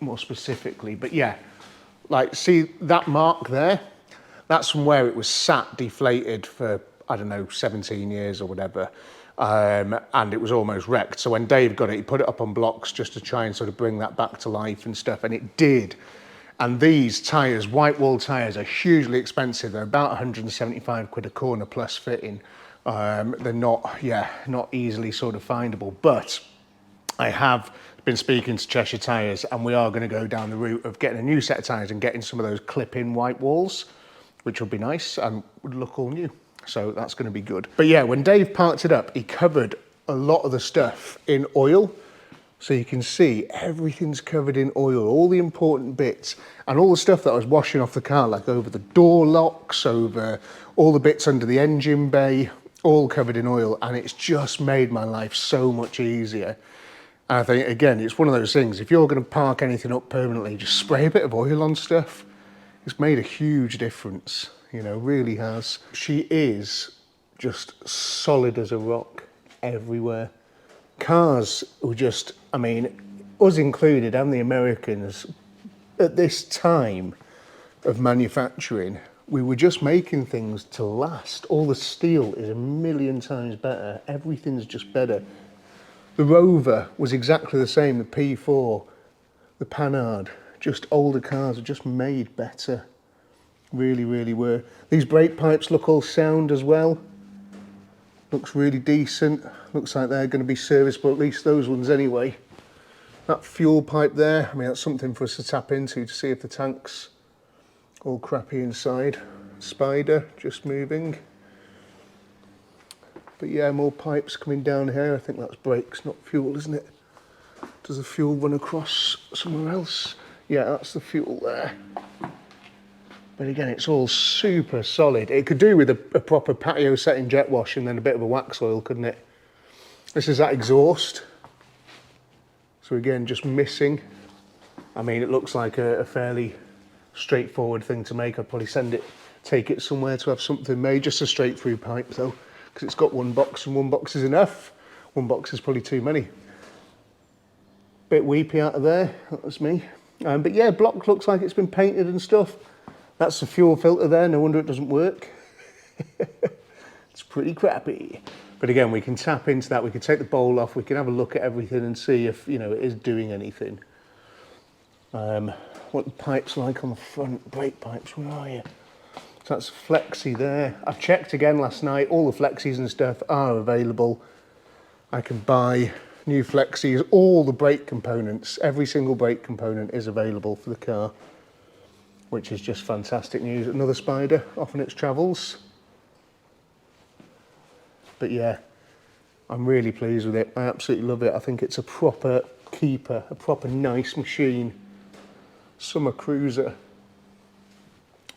more specifically, but yeah, like see that mark there? That's from where it was sat deflated for, I don't know, 17 years or whatever, and it was almost wrecked. So when Dave got it, he put it up on blocks just to try and sort of bring that back to life and stuff, and it did. And these tyres, white wall tyres, are hugely expensive. They're about 175 quid a corner plus fitting. They're not easily sort of findable, but I have been speaking to Cheshire Tyres, and we are going to go down the route of getting a new set of tyres and getting some of those clip-in white walls, which would be nice and would look all new. So that's going to be good. But yeah, when Dave parked it up, he covered a lot of the stuff in oil. So you can see everything's covered in oil, all the important bits, and all the stuff that I was washing off the car, like over the door locks, over all the bits under the engine bay, all covered in oil, and it's just made my life so much easier. I think, again, it's one of those things, if you're going to park anything up permanently, just spray a bit of oil on stuff. It's made a huge difference, you know, really has. She is just solid as a rock everywhere. Cars were just, I mean, us included and the Americans, at this time of manufacturing, we were just making things to last. All the steel is a million times better. Everything's just better. The Rover was exactly the same, the P4, the Panhard, just older cars are just made better. Really, really were. These brake pipes look all sound as well. Looks really decent. Looks like they're going to be serviceable, at least those ones anyway. That fuel pipe there, I mean, that's something for us to tap into to see if the tank's all crappy inside. Spider, just moving. But yeah, more pipes coming down here. I think that's brakes, not fuel, isn't it? Does the fuel run across somewhere else? Yeah, that's the fuel there. But again, it's all super solid. It could do with a proper patio setting jet wash and then a bit of a wax oil, couldn't it? This is that exhaust. So again, just missing. I mean, it looks like a fairly straightforward thing to make. I'd probably take it somewhere to have something made. Just a straight through pipe though, because it's got one box and one box is enough. One box is probably too many. Bit weepy out of there, that was me. But yeah, block looks like it's been painted and stuff. That's the fuel filter there, no wonder it doesn't work. It's pretty crappy. But again, we can tap into that, we can take the bowl off, we can have a look at everything and see if, you know, it is doing anything. What the pipe's like on the front, brake pipes, where are you? So that's Flexi there. I've checked again last night, all the Flexis and stuff are available. I can buy new Flexis, all the brake components, every single brake component is available for the car, which is just fantastic news. Another Spider off on its travels. But yeah, I'm really pleased with it. I absolutely love it. I think it's a proper keeper, a proper nice machine. Summer cruiser.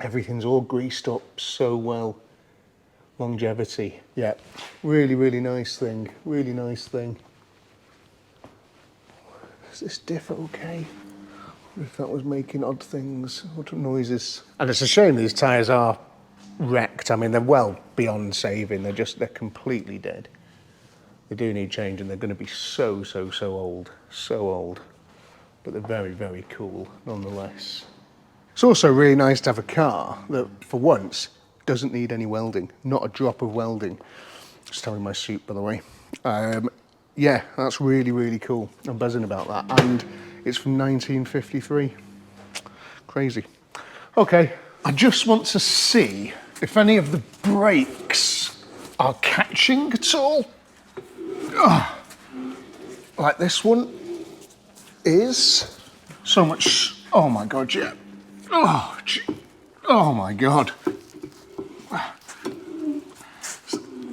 Everything's all greased up so well. Longevity. Yeah, really, really nice thing. Really nice thing. Is this diff okay? If that was making odd things, odd noises. And it's a shame these tyres are wrecked. I mean, they're well beyond saving. They're completely dead. They do need changing. They're going to be so old. So old. But they're very, very cool nonetheless. It's also really nice to have a car that, for once, doesn't need any welding. Not a drop of welding. Just telling my suit, by the way. Yeah, that's really, really cool. I'm buzzing about that. And it's from 1953. Crazy. Okay, I just want to see if any of the brakes are catching at all. Oh, like this one is so much. Oh my god, yeah. Oh, oh my god.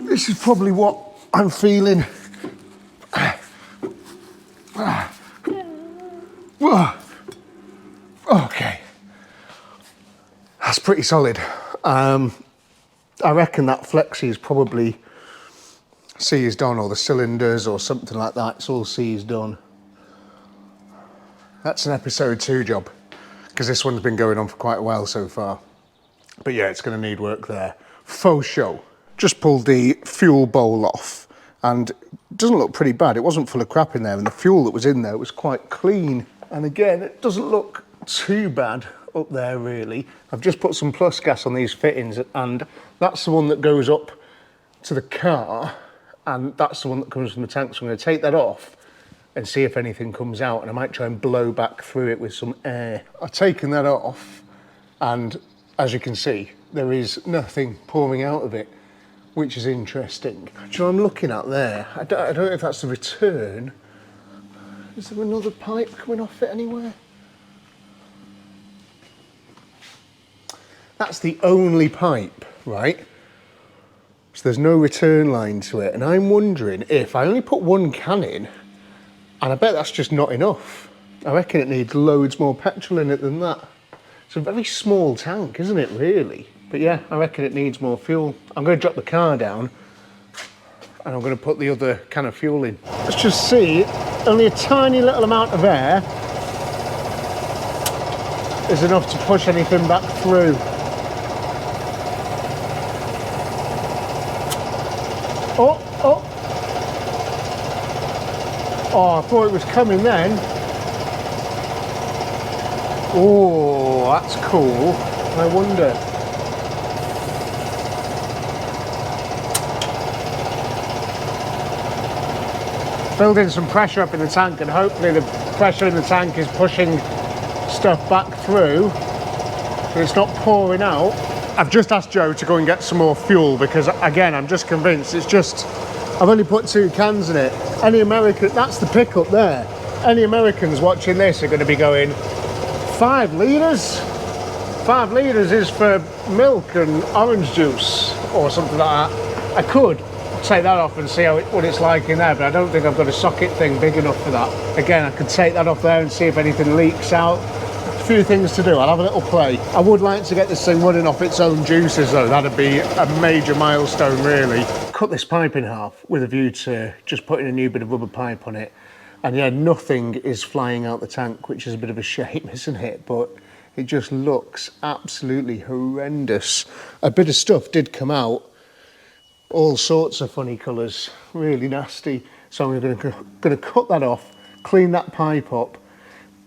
This is probably what I'm feeling. Okay. That's pretty solid. I reckon that flexi is probably seized on, or the cylinders or something like that. It's all seized on. That's an episode 2 job, because this one's been going on for quite a while so far. But yeah, it's going to need work there. Faux show. Just pulled the fuel bowl off, and it doesn't look pretty bad. It wasn't full of crap in there, and the fuel that was in there was quite clean. And again, it doesn't look too bad up there really. I've just put some plus gas on these fittings, and that's the one that goes up to the car, and that's the one that comes from the tank. So I'm going to take that off and see if anything comes out, and I might try and blow back through it with some air. I've taken that off, and as you can see, there is nothing pouring out of it, which is interesting. Do you know what I'm looking at there? I don't know if that's the return. Is there another pipe coming off it anywhere? That's the only pipe, right? So there's no return line to it, and I'm wondering if I only put 1 can in, and I bet that's just not enough. I reckon it needs loads more petrol in it than that. It's a very small tank, isn't it, really? But yeah, I reckon it needs more fuel. I'm going to drop the car down, and I'm going to put the other can of fuel in. Let's just see, only a tiny little amount of air is enough to push anything back through. Oh, I thought it was coming then. Oh, that's cool. I wonder. Building some pressure up in the tank, and hopefully the pressure in the tank is pushing stuff back through, but it's not pouring out. I've just asked Joe to go and get some more fuel, because again, I'm just convinced it's just, I've only put 2 cans in it. Any American, that's the pickup there. Any Americans watching this are going to be going, 5 litres? 5 litres is for milk and orange juice or something like that. I could take that off and see what it's like in there, but I don't think I've got a socket thing big enough for that. Again, I could take that off there and see if anything leaks out. A few things to do. I'll have a little play. I would like to get this thing running off its own juices though. That'd be a major milestone really. Cut this pipe in half with a view to just putting a new bit of rubber pipe on it. And yeah, nothing is flying out the tank, which is a bit of a shame, isn't it? But it just looks absolutely horrendous. A bit of stuff did come out, all sorts of funny colours, really nasty. So I'm going to cut that off, clean that pipe up,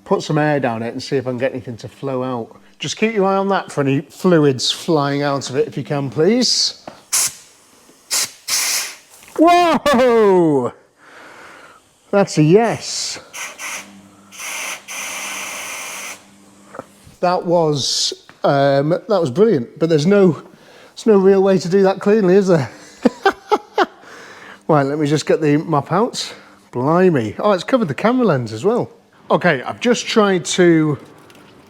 put some air down it and see if I can get anything to flow out. Just keep your eye on that for any fluids flying out of it if you can, please. Whoa! That's a yes. That was brilliant, but there's no real way to do that cleanly, is there? Right, let me just get the mop out. Blimey. Oh, it's covered the camera lens as well. Okay, I've just tried to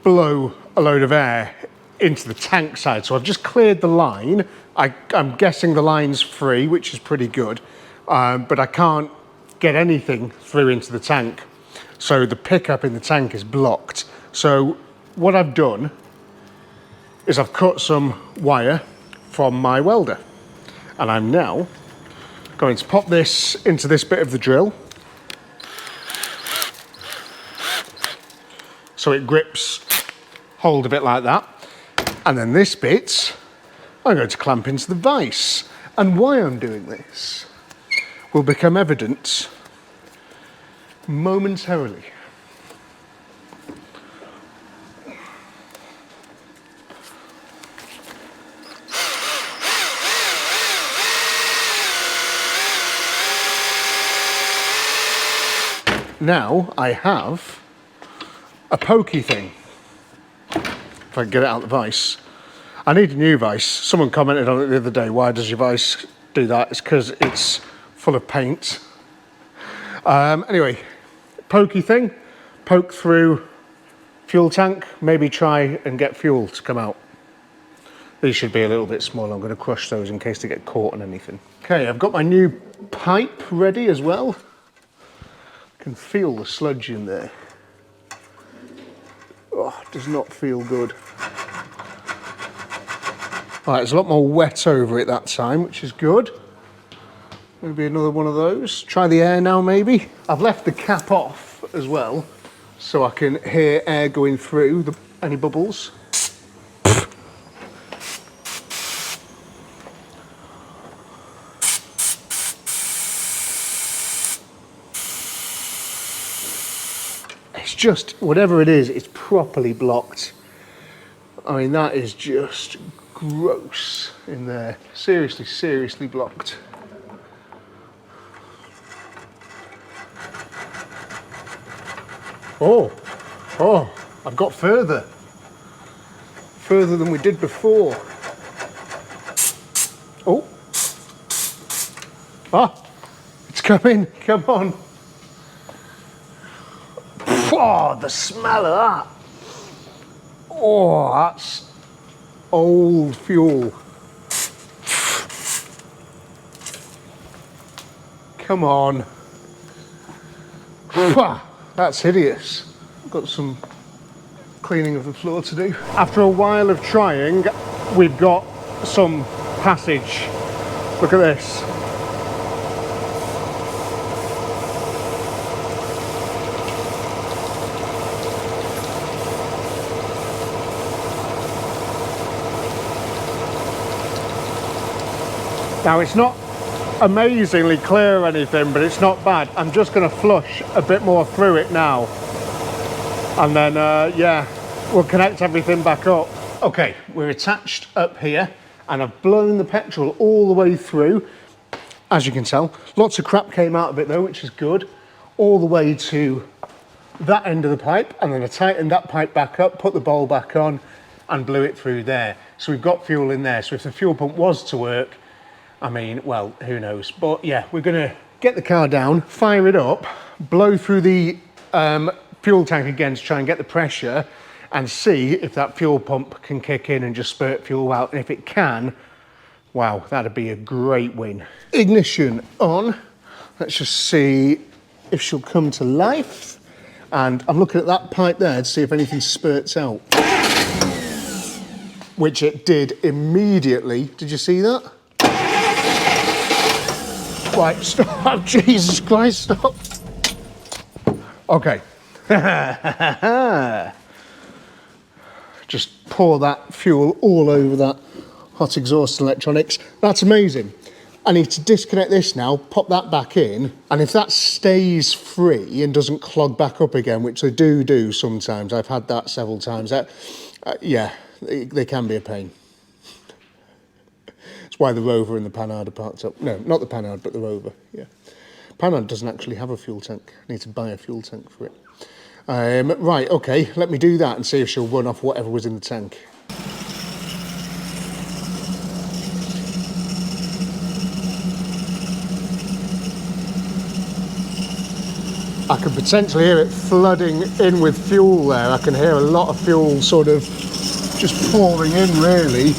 blow a load of air into the tank side. So I've just cleared the line. I'm guessing the line's free, which is pretty good. But I can't get anything through into the tank. So the pickup in the tank is blocked. So what I've done is I've cut some wire from my welder. And I'm now going to pop this into this bit of the drill. So it grips hold a bit like that. And then this bit, I'm going to clamp into the vise. And why I'm doing this will become evident momentarily. Now I have a pokey thing. If I can get it out of the vise. I need a new vise. Someone commented on it the other day, why does your vise do that. It's because it's full of paint. Anyway, pokey thing, poke through fuel tank, maybe try and get fuel to come out. These should be a little bit smaller. I'm going to crush those in case they get caught on anything. Okay, I've got my new pipe ready as well. I can feel the sludge in there. Oh, it does not feel good. Right, there's a lot more wet over it that time, which is good. Maybe another one of those. Try the air now, maybe. I've left the cap off as well, so I can hear air going through any bubbles. It's just, whatever it is, it's properly blocked. I mean, that is just gross in there. Seriously, seriously blocked. Oh, I've got further than we did before. It's coming, come on. Oh, the smell of that. Oh, that's old fuel. Come on. That's hideous. Got some cleaning of the floor to do. After a while of trying, we've got some passage. Look at this. Now, it's not amazingly clear or anything, but it's not bad. I'm just going to flush a bit more through it now. And then, yeah, we'll connect everything back up. Okay, we're attached up here, and I've blown the petrol all the way through, as you can tell. Lots of crap came out of it though, which is good. All the way to that end of the pipe, and then I tightened that pipe back up, put the bowl back on, and blew it through there. So we've got fuel in there. So if the fuel pump was to work, I mean, well, who knows? But yeah, we're gonna get the car down, fire it up, blow through the fuel tank again to try and get the pressure, and see if that fuel pump can kick in and just spurt fuel out. And if it can, wow, that'd be a great win. Ignition on. Let's just see if she'll come to life. And I'm looking at that pipe there to see if anything spurts out. Which it did immediately. Did you see that? Right, stop. Jesus Christ, stop. Okay. Just pour that fuel all over that hot exhaust electronics. That's amazing. I need to disconnect this now, pop that back in, and if that stays free and doesn't clog back up again, which they do sometimes, I've had that several times, yeah, they can be a pain. That's why the Rover and the Panhard are parked up. No, not the Panhard, but the Rover, yeah. Panhard doesn't actually have a fuel tank. I need to buy a fuel tank for it. Right, okay, let me do that and see if she'll run off whatever was in the tank. I can potentially hear it flooding in with fuel there. I can hear a lot of fuel sort of just pouring in, really.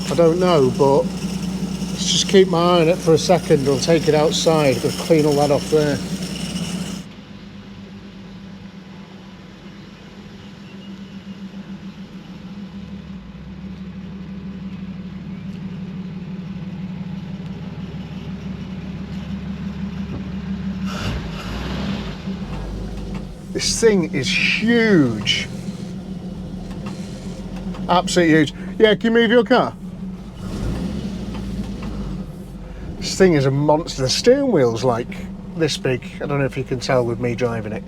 I don't know, but let's just keep my eye on it for a second. I'll take it outside. I'll clean all that off there. This thing is huge. Absolutely huge. Yeah, can you move your car? This thing is a monster. The steering wheel's like this big. I don't know if you can tell with me driving it.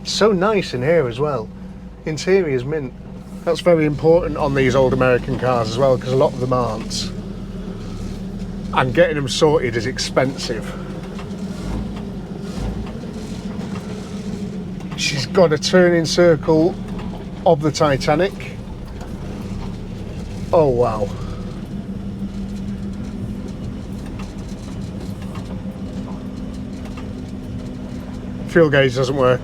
It's so nice in here as well. Interior's mint. That's very important on these old American cars as well, because a lot of them aren't. And getting them sorted is expensive. She's got a turning circle of the Titanic. Oh wow. Fuel gauge doesn't work.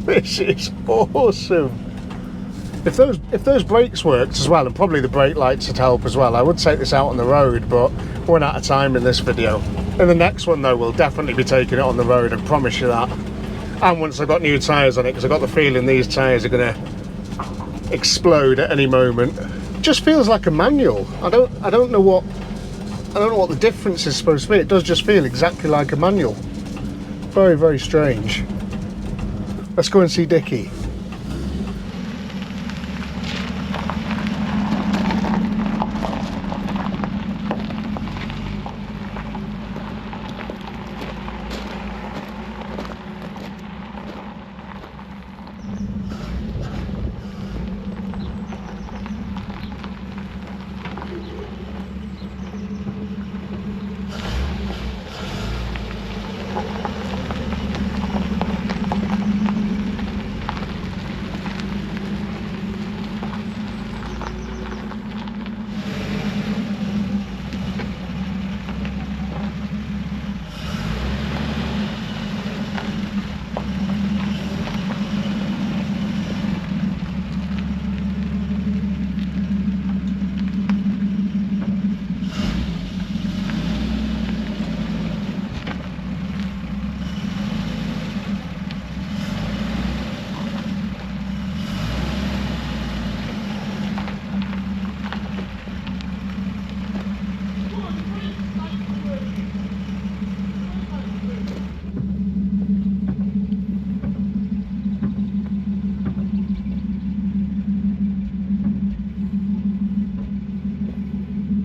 This is awesome. If those brakes worked as well, and probably the brake lights would help as well, I would take this out on the road, but we're running out of time in this video. In the next one though, we'll definitely be taking it on the road, I promise you that. And once I've got new tyres on it, because I've got the feeling these tyres are going to explode at any moment. Just feels like a manual. I don't know what the difference is supposed to be. It does just feel exactly like a manual. Very, very strange. Let's go and see Dickie.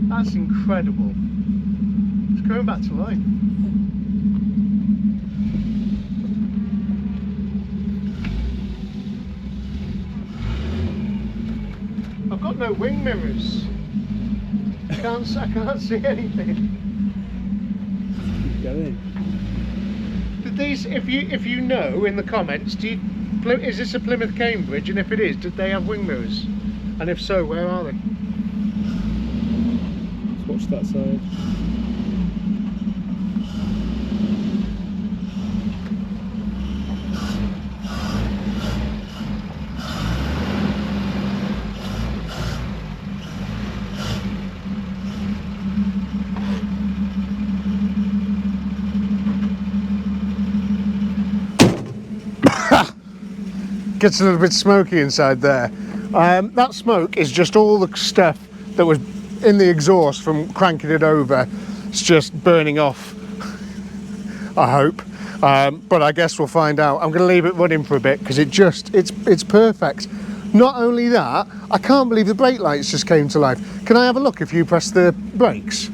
That's incredible. It's going back to life. I've got no wing mirrors. I can't see anything. Keep going. Did these, if you know in the comments, is this a Plymouth Cambridge? And if it is, did they have wing mirrors? And if so, where are they? Let's watch that side. Gets a little bit smoky inside there. That smoke is just all the stuff that was in the exhaust from cranking it over. It's just burning off, I hope. But I guess we'll find out. I'm going to leave it running for a bit because it's perfect. Not only that, I can't believe the brake lights just came to life. Can I have a look if you press the brakes?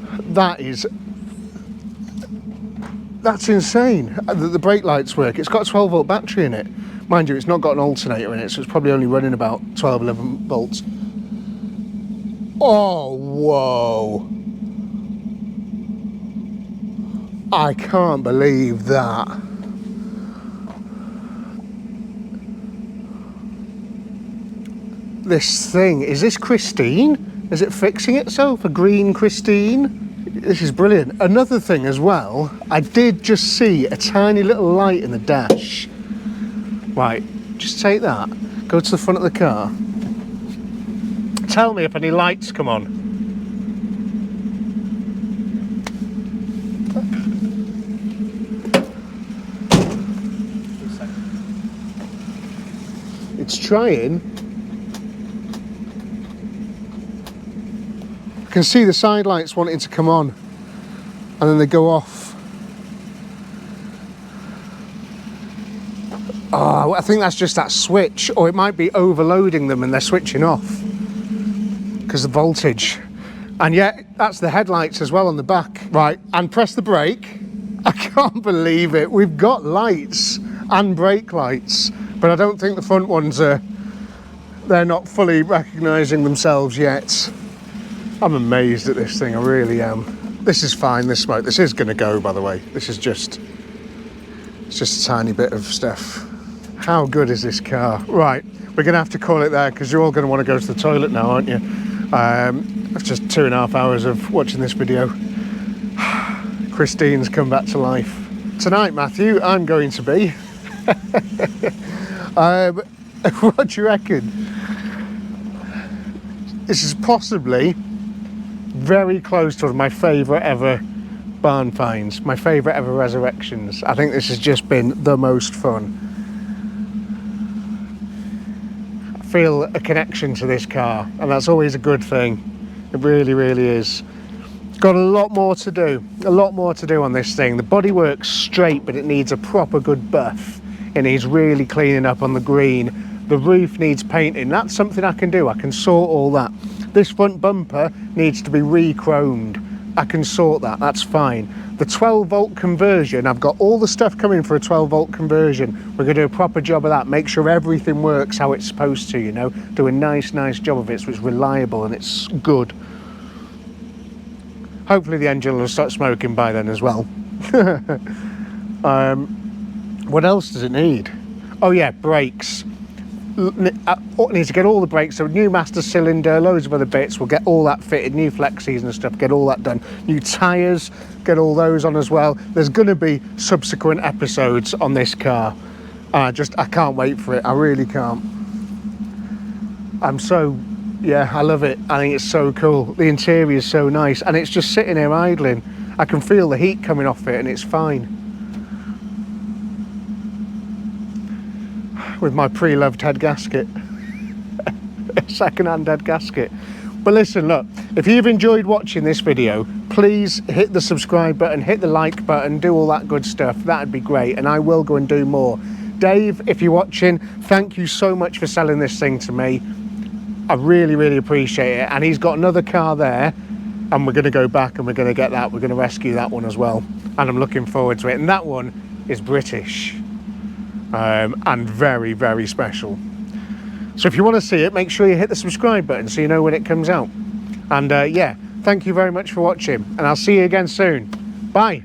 That's insane that the brake lights work. It's got a 12-volt battery in it. Mind you, it's not got an alternator in it, so it's probably only running about 12, 11 volts. Oh, whoa. I can't believe that. This thing, is this Christine? Is it fixing itself? A green Christine? This is brilliant. Another thing as well, I did just see a tiny little light in the dash. Right, just take that, go to the front of the car. Tell me if any lights come on. It's trying. I can see the side lights wanting to come on and then they go off. Oh, I think that's just that switch, or it might be overloading them and they're switching off because of the voltage. And yet, that's the headlights as well on the back. Right, and press the brake. I can't believe it. We've got lights and brake lights, but I don't think the front ones they're not fully recognising themselves yet. I'm amazed at this thing, I really am. This is fine, this smoke. This is going to go, by the way. It's just a tiny bit of stuff. How good is this car? Right, we're going to have to call it there because you're all going to want to go to the toilet now, aren't you? It's just 2.5 hours of watching this video. Christine's come back to life. Tonight, Matthew, I'm going to be. What do you reckon? This is possibly very close to my favourite ever barn finds, my favourite ever resurrections. I think this has just been the most fun. I feel a connection to this car, and that's always a good thing. It really, really is. Got a lot more to do, on this thing. The bodywork's straight, but it needs a proper good buff. It needs really cleaning up on the green. The roof needs painting. That's something I can do. I can sort all that. This front bumper needs to be re-chromed. I can sort that, that's fine. The 12 volt conversion, I've got all the stuff coming for a 12 volt conversion. We're gonna do a proper job of that, make sure everything works how it's supposed to, you know, do a nice job of it so it's reliable and it's good. Hopefully the engine will start smoking by then as well. What else does it need? Oh yeah, brakes. I need to get all the brakes, so new master cylinder, loads of other bits, we'll get all that fitted, new flexis and stuff, get all that done. New tyres, get all those on as well. There's going to be subsequent episodes on this car. I can't wait for it, I really can't. Yeah, I love it. I think it's so cool. The interior is so nice, and it's just sitting here idling. I can feel the heat coming off it, and it's fine. With my pre-loved head gasket. Second-hand head gasket. But listen, look, if you've enjoyed watching this video, please hit the subscribe button, hit the like button, do all that good stuff. That'd be great, and I will go and do more. Dave, if you're watching, thank you so much for selling this thing to me. I really, really appreciate it. And he's got another car there, and we're going to go back and we're going to get that. We're going to rescue that one as well. And I'm looking forward to it. And that one is British. And very, very special. So if you want to see it, make sure you hit the subscribe button so you know when it comes out. And yeah, thank you very much for watching, and I'll see you again soon. Bye.